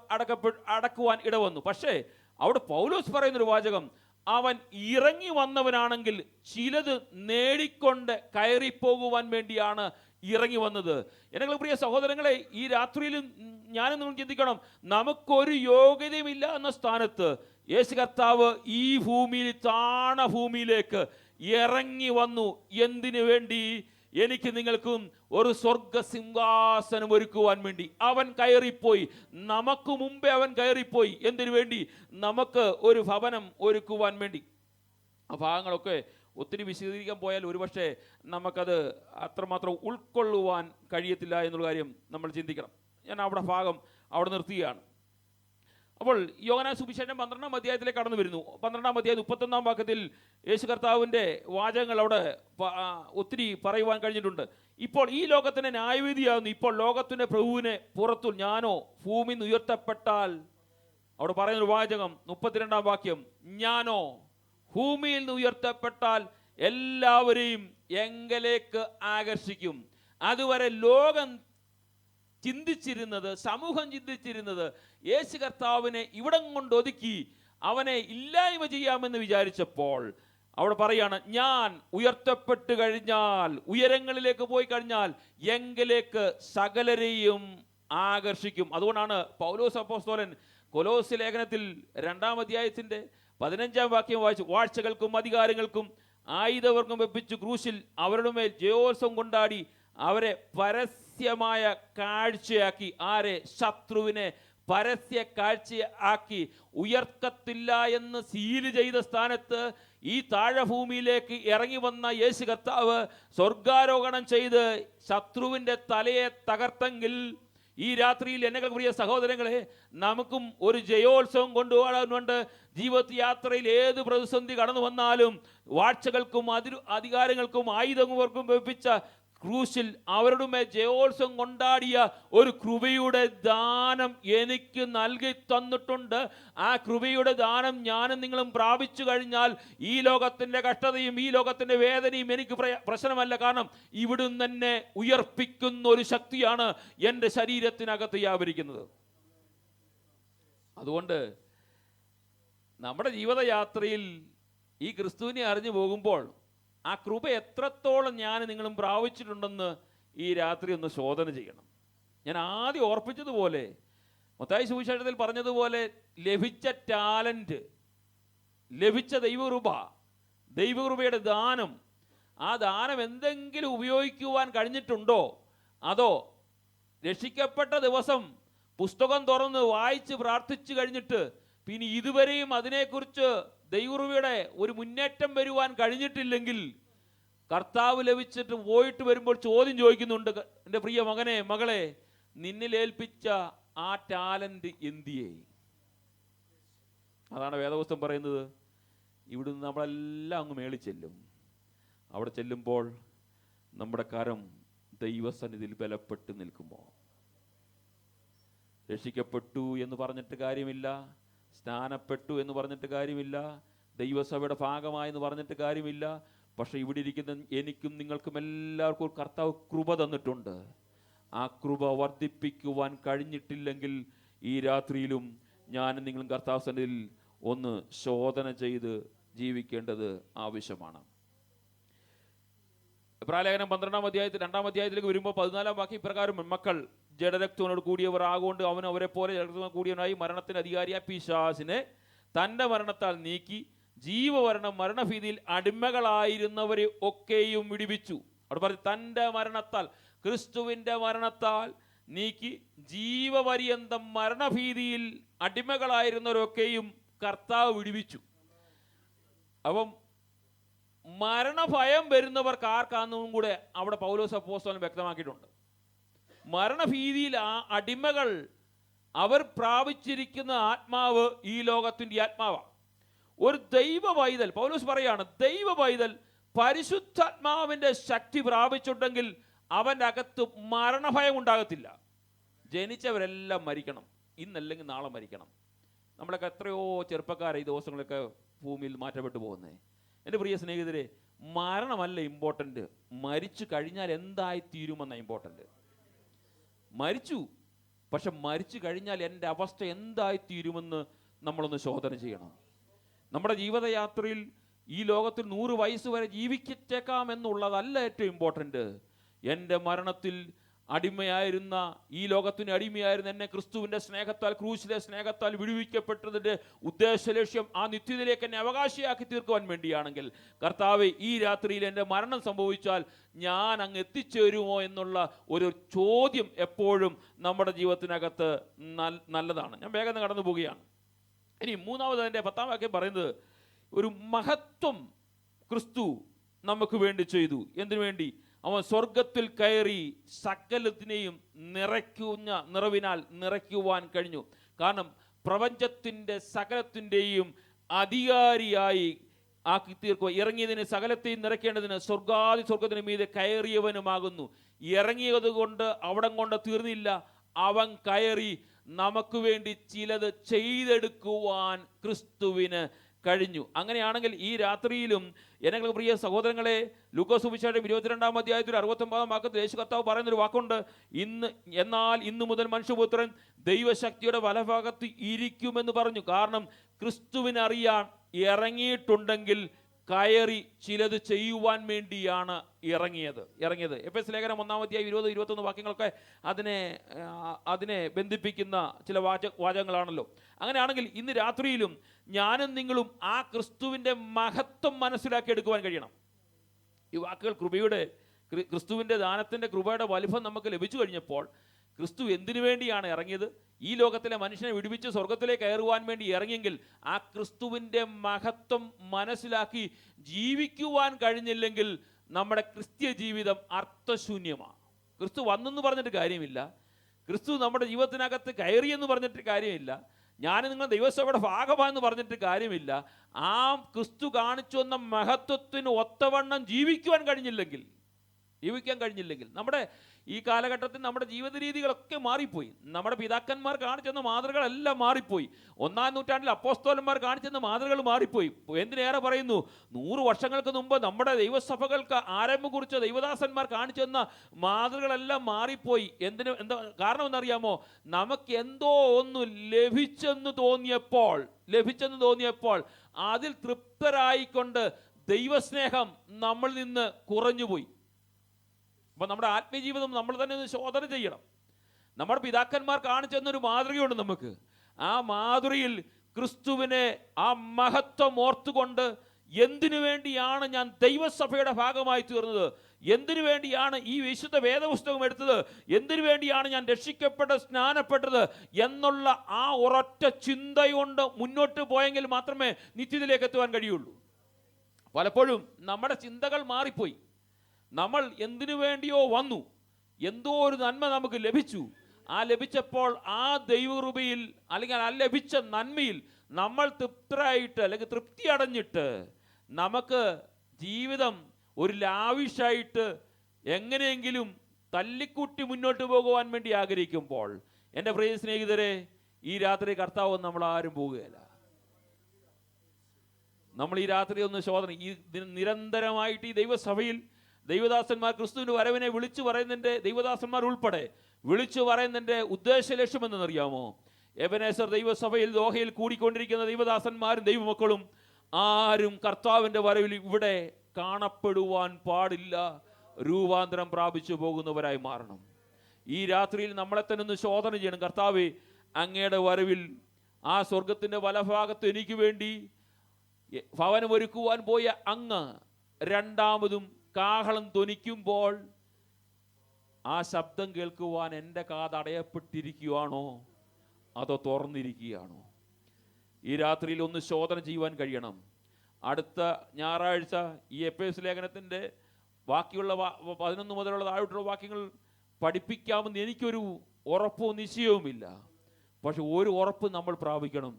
അടക്കുവാൻ ഇടവന്നു. പക്ഷേ അവിടെ പൗലോസ് പറയുന്നൊരു വാചകം, അവൻ ഇറങ്ങി വന്നവനാണെങ്കിൽ ചിലത് നേടിക്കൊണ്ട് കയറിപ്പോകുവാൻ വേണ്ടിയാണ് ഇറങ്ങി വന്നത്. എൻ്റെ പ്രിയ സഹോദരങ്ങളെ, ഈ രാത്രിയിൽ ഞാനും നിങ്ങൾ ചിന്തിക്കണം, നമുക്കൊരു യോഗ്യതയുമില്ല എന്ന സ്ഥാനത്ത് യേശു കർത്താവ് ഈ ഭൂമിയിൽ, താണ ഭൂമിയിലേക്ക് ഇറങ്ങി വന്നു. എന്തിനു വേണ്ടി? എനിക്ക് നിങ്ങൾക്കും ഒരു സ്വർഗ സിംഹാസനം ഒരുക്കുവാൻ വേണ്ടി അവൻ കയറിപ്പോയി. നമുക്ക് മുമ്പേ അവൻ കയറിപ്പോയി. എന്തിനു വേണ്ടി? നമുക്ക് ഒരു ഭവനം ഒരുക്കുവാൻ വേണ്ടി. ആ ഭാഗങ്ങളൊക്കെ ഒത്തിരി വിശദീകരിക്കാൻ പോയാൽ ഒരുപക്ഷെ നമുക്കത് അത്രമാത്രം ഉൾക്കൊള്ളുവാൻ കഴിയത്തില്ല എന്നുള്ള കാര്യം നമ്മൾ ചിന്തിക്കണം. ഞാൻ ഭാഗം അവിടെ നിർത്തുകയാണ്. അപ്പോൾ യോഹന്നാൻ സുവിശേഷം 12-ാം അധ്യായത്തിലേക്ക് കടന്നു വരുന്നു. 12-ാം അധ്യായം 31-ാം വാക്യത്തിൽ യേശു കർത്താവിൻ്റെ വാചകങ്ങൾ അവിടെ ഒത്തിരി പറയുവാൻ കഴിഞ്ഞിട്ടുണ്ട്. ഇപ്പോൾ ഈ ലോകത്തിന് ന്യായവിധിയാകുന്നു. ഇപ്പോൾ ലോകത്തിൻ്റെ പ്രഭുവിനെ പുറത്തു ഞാനോ ഭൂമിയിൽ നിന്ന് ഉയർത്തപ്പെട്ടാൽ, അവിടെ പറയുന്നൊരു വാചകം 32-ാം വാക്യം, ഞാനോ ഭൂമിയിൽ നിന്ന് ഉയർത്തപ്പെട്ടാൽ എല്ലാവരെയും എങ്കലേക്ക് ആകർഷിക്കും. അതുവരെ ലോകം ചിന്തിച്ചിരുന്നത്, സമൂഹം ചിന്തിച്ചിരുന്നത്, യേശു കർത്താവിനെ ഇവിടം കൊണ്ട് ഒതുക്കി അവനെ ഇല്ലായ്മ ചെയ്യാമെന്ന് വിചാരിച്ചപ്പോൾ അവിടെ പറയാണ്, ഞാൻ ഉയർത്തപ്പെട്ട് കഴിഞ്ഞാൽ, ഉയരങ്ങളിലേക്ക് പോയി കഴിഞ്ഞാൽ എങ്കിലേക്ക് സകലരെയും ആകർഷിക്കും. അതുകൊണ്ടാണ് പൗലോസ് അപ്പോസ്തലൻ കൊലോസ്യ ലേഖനത്തിൽ 2-ാം അധ്യായത്തിൻ്റെ 15-ാം വാക്യം വായിച്ചു, വാഴ്ചകൾക്കും അധികാരങ്ങൾക്കും ആയുധവർഗം വെപ്പിച്ചു ക്രൂശിൽ അവരുടെ മേൽ ജയോത്സവം കൊണ്ടാടി അവരെ പരസ്യമായ കാഴ്ചയാക്കി. ആരെ? ശത്രുവിനെ പരസ്യ കാഴ്ചയാക്കി. ഉയർക്കത്തില്ല എന്ന് സീല് ചെയ്ത സ്ഥാനത്ത് ഈ താഴഭൂമിയിലേക്ക് ഇറങ്ങി വന്ന യേശു കർത്താവ് സ്വർഗാരോഹണം ചെയ്ത് ശത്രുവിൻ്റെ തലയെ തകർത്തെങ്കിൽ, ഈ രാത്രിയിൽ എന്നെ പ്രിയ സഹോദരങ്ങളെ, നമുക്കും ഒരു ജയോത്സവം കൊണ്ടുപോകാനുണ്ട്. ജീവിത യാത്രയിൽ ഏത് പ്രതിസന്ധി കടന്നു വന്നാലും വാഴ്ചകൾക്കും അധികാരങ്ങൾക്കും ആയുധങ്ങൾക്കും വെപ്പിച്ച ക്രൂശിൽ അവരുടെ മേൽ ജയോത്സവം കൊണ്ടാടിയ ഒരു കൃപയുടെ ദാനം എനിക്ക് നൽകി തന്നിട്ടുണ്ട്. ആ കൃപയുടെ ദാനം ഞാനും നിങ്ങളും പ്രാപിച്ചു കഴിഞ്ഞാൽ ഈ ലോകത്തിൻ്റെ കഷ്ടതയും ഈ ലോകത്തിൻ്റെ വേദനയും എനിക്ക് പ്രശ്നമല്ല. കാരണം ഇവിടുന്ന് തന്നെ ഉയർപ്പിക്കുന്ന ഒരു ശക്തിയാണ് എൻ്റെ ശരീരത്തിനകത്ത് വ്യാപരിക്കുന്നത്. അതുകൊണ്ട് നമ്മുടെ ജീവിതയാത്രയിൽ ഈ ക്രിസ്തുവിനെ അറിഞ്ഞു പോകുമ്പോൾ ആ കൃപ എത്രത്തോളം ഞാൻ നിങ്ങളും പ്രാപിച്ചിട്ടുണ്ടെന്ന് ഈ രാത്രി ഒന്ന് ശോധന ചെയ്യണം. ഞാൻ ആദ്യം ഓർപ്പിച്ചതുപോലെ, മത്തായി സുവിശേഷത്തിൽ പറഞ്ഞതുപോലെ, ലഭിച്ച ടാലൻറ്റ്, ലഭിച്ച ദൈവകൃപയുടെ ദാനം, ആ ദാനം എന്തെങ്കിലും ഉപയോഗിക്കുവാൻ കഴിഞ്ഞിട്ടുണ്ടോ? അതോ രക്ഷിക്കപ്പെട്ട ദിവസം പുസ്തകം തുറന്ന് വായിച്ച് പ്രാർത്ഥിച്ചു കഴിഞ്ഞിട്ട് പിന്നെ ഇതുവരെയും അതിനെക്കുറിച്ച് ദൈവകൃപയുടെ ഒരു മുന്നേറ്റം വരുവാൻ കഴിഞ്ഞിട്ടില്ലെങ്കിൽ, കർത്താവ് ലഭിച്ചിട്ട് പോയിട്ട് വരുമ്പോൾ ചോദ്യം ചോദിക്കുന്നുണ്ട്, എൻ്റെ പ്രിയ മകനെ, മകളെ, നിന്നിലേൽപ്പിച്ച ആ ടാലന്റ് എന്തിയേ? അതാണ് വേദപുസ്തകം പറയുന്നത്. ഇവിടുന്ന് നമ്മളെല്ലാം അങ്ങ് മേളിൽ ചെല്ലും. അവിടെ ചെല്ലുമ്പോൾ നമ്മുടെ കരം ദൈവസന്നിധിയിൽ ബലപ്പെട്ട് നിൽക്കുമോ? രക്ഷിക്കപ്പെട്ടു എന്ന് പറഞ്ഞിട്ട് കാര്യമില്ല, സ്നാനപ്പെട്ടു എന്ന് പറഞ്ഞിട്ട് കാര്യമില്ല, ദൈവസഭയുടെ ഭാഗമായെന്ന് പറഞ്ഞിട്ട് കാര്യമില്ല. പക്ഷെ ഇവിടെ ഇരിക്കുന്ന എനിക്കും നിങ്ങൾക്കും എല്ലാവർക്കും കർത്താവ് കൃപ തന്നിട്ടുണ്ട്. ആ കൃപ വർദ്ധിപ്പിക്കുവാൻ കഴിഞ്ഞിട്ടില്ലെങ്കിൽ ഈ രാത്രിയിലും ഞാനും നിങ്ങളും കർത്താവ് സന്നിധിയിൽ ഒന്ന് ശോധന ചെയ്ത് ജീവിക്കേണ്ടത് ആവശ്യമാണ്. എബ്രായലേഖനം 12-ാം അധ്യായത്തിൽ 2-ാം അധ്യായത്തിലേക്ക് വരുമ്പോൾ 14-ാം വാക്യം ഇപ്രകാരം, മക്കൾ ജഡരക്തവനോട് കൂടിയവർ ആകൊണ്ട് അവൻ അവരെ പോലെ ജഡരക്തം കൂടിയവനായി മരണത്തിന് അധികാരിയായ പിശാചിനെ തൻ്റെ മരണത്താൽ നീക്കി ജീവമരണം മരണഭീതിയിൽ അടിമകളായിരുന്നവരെ ഒക്കെയും വിടുവിച്ചു. അവിടെ പറഞ്ഞു, തൻ്റെ മരണത്താൽ, ക്രിസ്തുവിൻ്റെ മരണത്താൽ നീക്കി ജീവപര്യന്തം മരണഭീതിയിൽ അടിമകളായിരുന്നവരൊക്കെയും കർത്താവ് വിടുവിച്ചു. അപ്പം മരണഭയം വരുന്നവർക്ക് ആർക്കാന്നും കൂടെ അവിടെ പൗലോസ് അപ്പോസ്തലൻ വ്യക്തമാക്കിയിട്ടുണ്ട്. മരണഭീതിയിൽ ആ അടിമകൾ അവർ പ്രാപിച്ചിരിക്കുന്ന ആത്മാവ് ഈ ലോകത്തിൻ്റെ ആത്മാവാണ്. ഒരു ദൈവ പൈതൽ, പൗലോസ് പറയാണ്, ദൈവ പൈതൽ പരിശുദ്ധാത്മാവിൻ്റെ ശക്തി പ്രാപിച്ചിട്ടുണ്ടെങ്കിൽ അവൻ്റെ അകത്ത് മരണഭയം ഉണ്ടാകത്തില്ല. ജനിച്ചവരെല്ലാം മരിക്കണം, ഇന്നല്ലെങ്കിൽ നാളെ മരിക്കണം. നമ്മളൊക്കെ എത്രയോ ചെറുപ്പക്കാരെ ഈ ദിവസങ്ങളൊക്കെ ഭൂമിയിൽ മാറ്റപ്പെട്ടു പോകുന്നത്. എൻ്റെ പ്രിയ സ്നേഹിതരെ, മരണമല്ല ഇമ്പോർട്ടൻ്റ്, മരിച്ചു കഴിഞ്ഞാൽ എന്തായിത്തീരുമെന്ന ഇമ്പോർട്ടൻ്റ്. മരിച്ചു, പക്ഷെ മരിച്ചു കഴിഞ്ഞാൽ എൻ്റെ അവസ്ഥ എന്തായിത്തീരുമെന്ന് നമ്മളൊന്ന് ശോധന ചെയ്യണം. നമ്മുടെ ജീവിതയാത്രയിൽ ഈ ലോകത്തിൽ 100 വയസ്സ് വരെ ജീവിച്ചേക്കാം എന്നുള്ളതല്ല ഏറ്റവും ഇമ്പോർട്ടൻ്റ്. എൻ്റെ മരണത്തിൽ അടിമയായിരുന്ന, ഈ ലോകത്തിന് അടിമയായിരുന്ന എന്നെ ക്രിസ്തുവിൻ്റെ സ്നേഹത്താൽ, ക്രൂശിലെ സ്നേഹത്താൽ വിടുവിക്കപ്പെട്ടതിൻ്റെ ഉദ്ദേശ ലക്ഷ്യം ആ നിത്യതയിലേക്ക് എന്നെ അവകാശിയാക്കി തീർക്കുവാൻ വേണ്ടിയാണെങ്കിൽ, കർത്താവേ, ഈ രാത്രിയിൽ എൻ്റെ മരണം സംഭവിച്ചാൽ ഞാൻ അങ്ങ് എത്തിച്ചേരുമോ എന്നുള്ള ഒരു ചോദ്യം എപ്പോഴും നമ്മുടെ ജീവിതത്തിനകത്ത് നല്ലതാണ്. ഞാൻ വേഗം കടന്നു പോവുകയാണ്. ഇനി മൂന്നാമത് അതിൻ്റെ 10-ാം വാക്യം പറയുന്നത്, ഒരു മഹത്വം ക്രിസ്തു നമുക്ക് വേണ്ടി ചെയ്തു. എന്തിനു വേണ്ടി? അവൻ സ്വർഗത്തിൽ കയറി സകലത്തിനെയും നിറവിനാൽ നിറയ്ക്കുവാൻ കഴിഞ്ഞു. കാരണം പ്രപഞ്ചത്തിൻ്റെ സകലത്തിൻ്റെയും അധികാരിയായി ആക്കി തീർക്കുക. ഇറങ്ങിയതിന് സകലത്തെയും നിറയ്ക്കേണ്ടതിന് സ്വർഗത്തിന് മീതെ കയറിയവനുമാകുന്നു. ഇറങ്ങിയത് കൊണ്ട് അവിടം കൊണ്ട് തീർന്നില്ല, അവൻ കയറി നമുക്ക് വേണ്ടി ചിലത് ചെയ്തെടുക്കുവാൻ ക്രിസ്തുവിന് കഴിഞ്ഞു. അങ്ങനെയാണെങ്കിൽ ഈ രാത്രിയിലും എന്നെ പ്രിയ സഹോദരങ്ങളെ, ലൂക്കോസ് സുവിശേഷം 22-ാം അധ്യായത്തിൽ 69-ാം വാക്യത്തിൽ യേശു കർത്താവ് പറയുന്നൊരു വാക്കുണ്ട്, എന്നാൽ ഇന്നു മുതൽ മനുഷ്യപുത്രൻ ദൈവശക്തിയുടെ വലഭാഗത്ത് ഇരിക്കുമെന്ന് പറഞ്ഞു. കാരണം ക്രിസ്തുവിനറിയാൻ ഇറങ്ങിയിട്ടുണ്ടെങ്കിൽ കയറി ചിലത് ചെയ്യുവാൻ വേണ്ടിയാണ് ഇറങ്ങിയത്. എഫെസ്യ ലേഖനം 1-ാം അധ്യായം 20-21 വാക്യങ്ങളൊക്കെ അതിനെ ബന്ധിപ്പിക്കുന്ന ചില വാചകങ്ങളാണല്ലോ. അങ്ങനെയാണെങ്കിൽ ഇന്ന് രാത്രിയിലും ഞാനും നിങ്ങളും ആ ക്രിസ്തുവിൻ്റെ മഹത്വം മനസ്സിലാക്കി എടുക്കുവാൻ കഴിയണം. ഈ വാക്കുകൾ ക്രിസ്തുവിൻ്റെ ദാനത്തിൻ്റെ കൃപയുടെ വലിപ്പം നമുക്ക് ലഭിച്ചു കഴിഞ്ഞപ്പോൾ, ക്രിസ്തു എന്തിനു വേണ്ടിയാണ് ഇറങ്ങിയത്? ഈ ലോകത്തിലെ മനുഷ്യനെ വിടുവിച്ച് സ്വർഗത്തിലേക്ക് കയറുവാൻ വേണ്ടി ഇറങ്ങിയെങ്കിൽ ആ ക്രിസ്തുവിൻ്റെ മഹത്വം മനസ്സിലാക്കി ജീവിക്കുവാൻ കഴിഞ്ഞില്ലെങ്കിൽ നമ്മുടെ ക്രിസ്ത്യ ജീവിതം അർത്ഥശൂന്യമാണ്. ക്രിസ്തു വന്നെന്ന് പറഞ്ഞിട്ട് കാര്യമില്ല, ക്രിസ്തു നമ്മുടെ ജീവിതത്തിനകത്ത് കയറിയെന്ന് പറഞ്ഞിട്ട് കാര്യമില്ല, ഞാൻ നിങ്ങൾ ദൈവസഭയുടെ ഭാഗമാണെന്ന് പറഞ്ഞിട്ട് കാര്യമില്ല. ആ ക്രിസ്തു കാണിച്ചു വന്ന മഹത്വത്തിന് ഒത്തവണ്ണം ജീവിക്കാൻ കഴിഞ്ഞില്ലെങ്കിൽ നമ്മുടെ ഈ കാലഘട്ടത്തിൽ നമ്മുടെ ജീവിത രീതികളൊക്കെ മാറിപ്പോയി. നമ്മുടെ പിതാക്കന്മാർ കാണിച്ചെന്ന മാതൃകളെല്ലാം മാറിപ്പോയി. 1-ാം നൂറ്റാണ്ടിൽ അപ്പോസ്തലന്മാർ കാണിച്ചെന്ന മാതൃകൾ മാറിപ്പോയി. എന്തിനേറെ പറയുന്നു, 100 വർഷങ്ങൾക്ക് മുമ്പ് നമ്മുടെ ദൈവസഭകൾക്ക് ആരംഭം കുറിച്ച ദൈവദാസന്മാർ കാണിച്ചെന്ന മാതൃകളെല്ലാം മാറിപ്പോയി. എന്താ കാരണം എന്നറിയാമോ? നമുക്ക് എന്തോ ഒന്ന് ലഭിച്ചെന്ന് തോന്നിയപ്പോൾ അതിൽ തൃപ്തരായിക്കൊണ്ട് ദൈവസ്നേഹം നമ്മളിൽ നിന്ന് കുറഞ്ഞുപോയി. അപ്പോൾ നമ്മുടെ ആത്മീയജീവിതം നമ്മൾ തന്നെ ഒന്ന് ശോധന ചെയ്യണം. നമ്മുടെ പിതാക്കന്മാർ കാണിച്ചെന്നൊരു മാതൃകയുണ്ട് നമുക്ക്. ആ മാതൃകയിൽ ക്രിസ്തുവിനെ, ആ മഹത്വം ഓർത്തുകൊണ്ട് എന്തിനു വേണ്ടിയാണ് ഞാൻ ദൈവസഭയുടെ ഭാഗമായി തീർന്നത്, എന്തിനു വേണ്ടിയാണ് ഈ വിശുദ്ധ വേദപുസ്തകം എടുത്തത്, എന്തിനു വേണ്ടിയാണ് ഞാൻ സ്നാനപ്പെട്ടത് എന്നുള്ള ആ ഒരൊറ്റ ചിന്തയുകൊണ്ട് മുന്നോട്ട് പോയെങ്കിൽ മാത്രമേ നിത്യത്തിലേക്ക് എത്തുവാൻ കഴിയുള്ളൂ. പലപ്പോഴും നമ്മുടെ ചിന്തകൾ മാറിപ്പോയി. നമ്മൾ എന്തിനു വേണ്ടിയോ വന്നു, എന്തോ ഒരു നന്മ നമുക്ക് ലഭിച്ചു. ആ ലഭിച്ചപ്പോൾ ആ ദൈവകൃപയിൽ അല്ലെങ്കിൽ ആ ലഭിച്ച നന്മയിൽ നമ്മൾ തൃപ്തരായിട്ട് അല്ലെങ്കിൽ തൃപ്തി അടഞ്ഞിട്ട് നമുക്ക് ജീവിതം ഒരു ലാവിഷായിട്ട് എങ്ങനെയെങ്കിലും തല്ലിക്കുട്ടി മുന്നോട്ട് പോകുവാൻ വേണ്ടി ആഗ്രഹിക്കുമ്പോൾ, എൻ്റെ പ്രിയ സ്നേഹിതരെ, ഈ രാത്രി കർത്താവ് നമ്മൾ ആരും പോകുകയില്ല. നമ്മൾ ഈ രാത്രി ഒന്ന് ശോധന, ഈ നിരന്തരമായിട്ട് ഈ ദൈവസഭയിൽ ദൈവദാസന്മാർ ക്രിസ്തുവിൻ്റെ വരവിനെ വിളിച്ചു പറയുന്നതിൻ്റെ, ദൈവദാസന്മാർ ഉൾപ്പെടെ വിളിച്ചു പറയുന്നതിൻ്റെ ഉദ്ദേശ ലക്ഷ്യമെന്നറിയാമോ? എബനേസർ ദൈവസഭയിൽ ദോഹയിൽ കൂടിക്കൊണ്ടിരിക്കുന്ന ദൈവദാസന്മാരും ദൈവമക്കളും ആരും കർത്താവിൻ്റെ വരവിൽ ഇവിടെ കാണപ്പെടുവാൻ പാടില്ല, രൂപാന്തരം പ്രാപിച്ചു പോകുന്നവരായി മാറണം. ഈ രാത്രിയിൽ നമ്മളെ തന്നെ ഒന്ന് ശോധന ചെയ്യണം. കർത്താവേ, അങ്ങയുടെ വരവിൽ ആ സ്വർഗത്തിൻ്റെ വലഭാഗത്ത് എനിക്ക് വേണ്ടി ഭവനമൊരുക്കുവാൻ പോയ അങ്ങ് രണ്ടാമതും കാഹളം ധ്വനിക്കുമ്പോൾ ആ ശബ്ദം കേൾക്കുവാൻ എൻ്റെ കാത് അടയപ്പെട്ടിരിക്കുകയാണോ അതോ തുറന്നിരിക്കുകയാണോ? ഈ രാത്രിയിൽ ഒന്ന് ശോധന ചെയ്യുവാൻ കഴിയണം. അടുത്ത ഞായറാഴ്ച ഈ എഫേസ്യ ലേഖനത്തിൻ്റെ ബാക്കിയുള്ള 11 മുതലുള്ള താഴോട്ടുള്ള വാക്യങ്ങൾ പഠിപ്പിക്കാമെന്ന് എനിക്കൊരു ഉറപ്പോ നിശ്ചയവുമില്ല. പക്ഷെ ഒരു ഉറപ്പ് നമ്മൾ പ്രാപിക്കണം.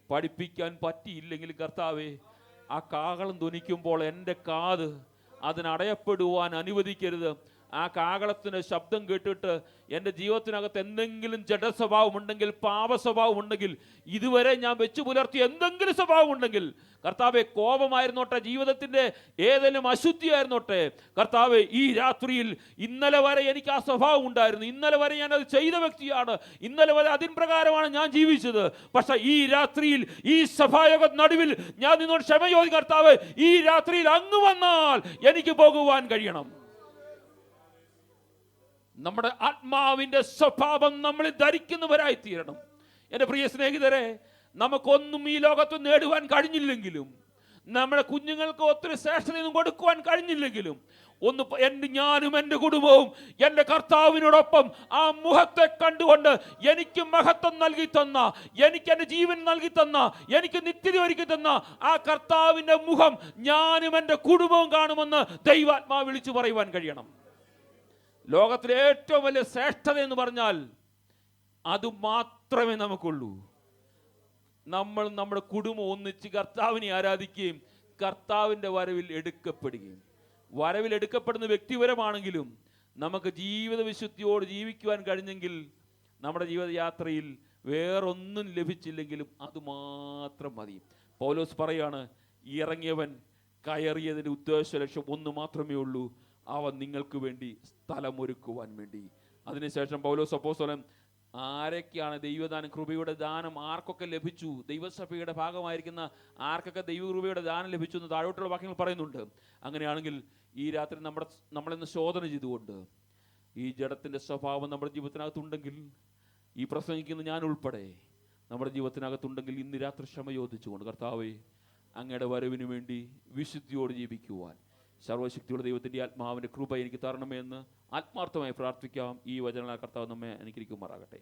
പഠിപ്പിക്കാൻ പറ്റിയില്ലെങ്കിൽ കർത്താവേ, ആ കാഹളം ധ്വനിക്കുമ്പോൾ എൻ്റെ കാത് അതിനടയപ്പെടുവാൻ അനുവദിക്കരുത്. ആ കാഹളത്തിന് ശബ്ദം കേട്ടിട്ട് എൻ്റെ ജീവിതത്തിനകത്ത് എന്തെങ്കിലും ജഡസ്വഭാവം ഉണ്ടെങ്കിൽ, പാപ സ്വഭാവം ഉണ്ടെങ്കിൽ, ഇതുവരെ ഞാൻ വെച്ചു പുലർത്തിയ എന്തെങ്കിലും സ്വഭാവം ഉണ്ടെങ്കിൽ, കർത്താവെ, കോപമായിരുന്നോട്ടെ, ജീവിതത്തിൻ്റെ ഏതെങ്കിലും അശുദ്ധിയായിരുന്നോട്ടെ, കർത്താവെ, ഈ രാത്രിയിൽ ഇന്നലെ വരെ എനിക്ക് ആ സ്വഭാവം ഉണ്ടായിരുന്നു, ഇന്നലെ വരെ ഞാൻ അത് ചെയ്ത വ്യക്തിയാണ്, ഇന്നലെ വരെ അതിൻ പ്രകാരമാണ് ഞാൻ ജീവിച്ചത്. പക്ഷെ ഈ രാത്രിയിൽ, ഈ സഭായോഗ നടുവിൽ ഞാൻ നിന്നോട് ക്ഷമ ചോദിക്കും കർത്താവെ, ഈ രാത്രിയിൽ അങ്ങ് വന്നാൽ എനിക്ക് പോകുവാൻ കഴിയണം. നമ്മുടെ ആത്മാവിൻ്റെ സ്വഭാവം നമ്മൾ ധരിക്കുന്നവരായി തീരണം. എൻ്റെ പ്രിയ സ്നേഹിതരെ, നമുക്കൊന്നും ഈ ലോകത്ത് നേടുവാൻ കഴിഞ്ഞില്ലെങ്കിലും, നമ്മുടെ കുഞ്ഞുങ്ങൾക്ക് ഒത്തിരി ശ്രേഷ്ഠതയൊന്നും കൊടുക്കുവാൻ കഴിഞ്ഞില്ലെങ്കിലും, ഞാനും എൻ്റെ കുടുംബവും എൻ്റെ കർത്താവിനോടൊപ്പം ആ മുഖത്തെ കണ്ടുകൊണ്ട് എനിക്ക് മഹത്വം നൽകി തന്ന, എനിക്ക് എൻ്റെ ജീവൻ നൽകി തന്ന, എനിക്ക് നിത്യത ഒരുക്കി തന്ന ആ കർത്താവിൻ്റെ മുഖം ഞാനും എൻ്റെ കുടുംബവും കാണുമെന്ന് ദൈവാത്മാവ് വിളിച്ചു പറയുവാൻ കഴിയണം. ലോകത്തിലെ ഏറ്റവും വലിയ ശ്രേഷ്ഠത എന്ന് പറഞ്ഞാൽ അത് മാത്രമേ നമുക്കുള്ളൂ. നമ്മൾ നമ്മുടെ കുടുംബം ഒന്നിച്ച് കർത്താവിനെ ആരാധിക്കുകയും കർത്താവിൻ്റെ വരവിൽ എടുക്കപ്പെടുകയും. വരവിൽ എടുക്കപ്പെടുന്ന വ്യക്തിപരമാണെങ്കിലും നമുക്ക് ജീവിത വിശുദ്ധിയോട് ജീവിക്കുവാൻ കഴിഞ്ഞെങ്കിൽ നമ്മുടെ ജീവിതയാത്രയിൽ വേറൊന്നും ലഭിച്ചില്ലെങ്കിലും അതുമാത്രം മതി. പൗലോസ് പറയാണ്, ഇറങ്ങിയവൻ കയറിയതിൻ്റെ ഉദ്ദേശ ലക്ഷ്യം ഒന്ന് മാത്രമേ ഉള്ളൂ, അവൻ നിങ്ങൾക്ക് വേണ്ടി സ്ഥലമൊരുക്കുവാൻ വേണ്ടി. അതിനുശേഷം പൗലോസ് അപ്പോസ്തലൻ ആരൊക്കെയാണ് ദൈവദാനം, കൃപയുടെ ദാനം ആർക്കൊക്കെ ലഭിച്ചു, ദൈവസഭയുടെ ഭാഗമായിരിക്കുന്ന ആർക്കൊക്കെ ദൈവകൃപയുടെ ദാനം ലഭിച്ചു എന്ന് താഴോട്ടുള്ള വാക്യങ്ങൾ പറയുന്നുണ്ട്. അങ്ങനെയാണെങ്കിൽ ഈ രാത്രി നമ്മളിന്ന് ശോധന ചെയ്തുകൊണ്ട്, ഈ ജഡത്തിൻ്റെ സ്വഭാവം നമ്മുടെ ജീവിതത്തിനകത്തുണ്ടെങ്കിൽ, ഈ പ്രസംഗിക്കുന്ന ഞാൻ ഉൾപ്പെടെ നമ്മുടെ ജീവിതത്തിനകത്തുണ്ടെങ്കിൽ, ഇന്ന് രാത്രി ക്ഷമ ചോദിച്ചുകൊണ്ട്, കർത്താവേ, അങ്ങയുടെ വരവിന് വേണ്ടി വിശുദ്ധിയോട് ജീവിക്കുവാൻ സർവശക്തിയുള്ള ദൈവത്തിൻ്റെ ആത്മാവിൻ്റെ കൃപ എനിക്ക് തരണമെന്ന് ആത്മാർത്ഥമായി പ്രാർത്ഥിക്കാം. ഈ വചനങ്ങളാൽ കർത്താവ് നമ്മെ അനുഗ്രഹിക്കുമാറാകട്ടെ.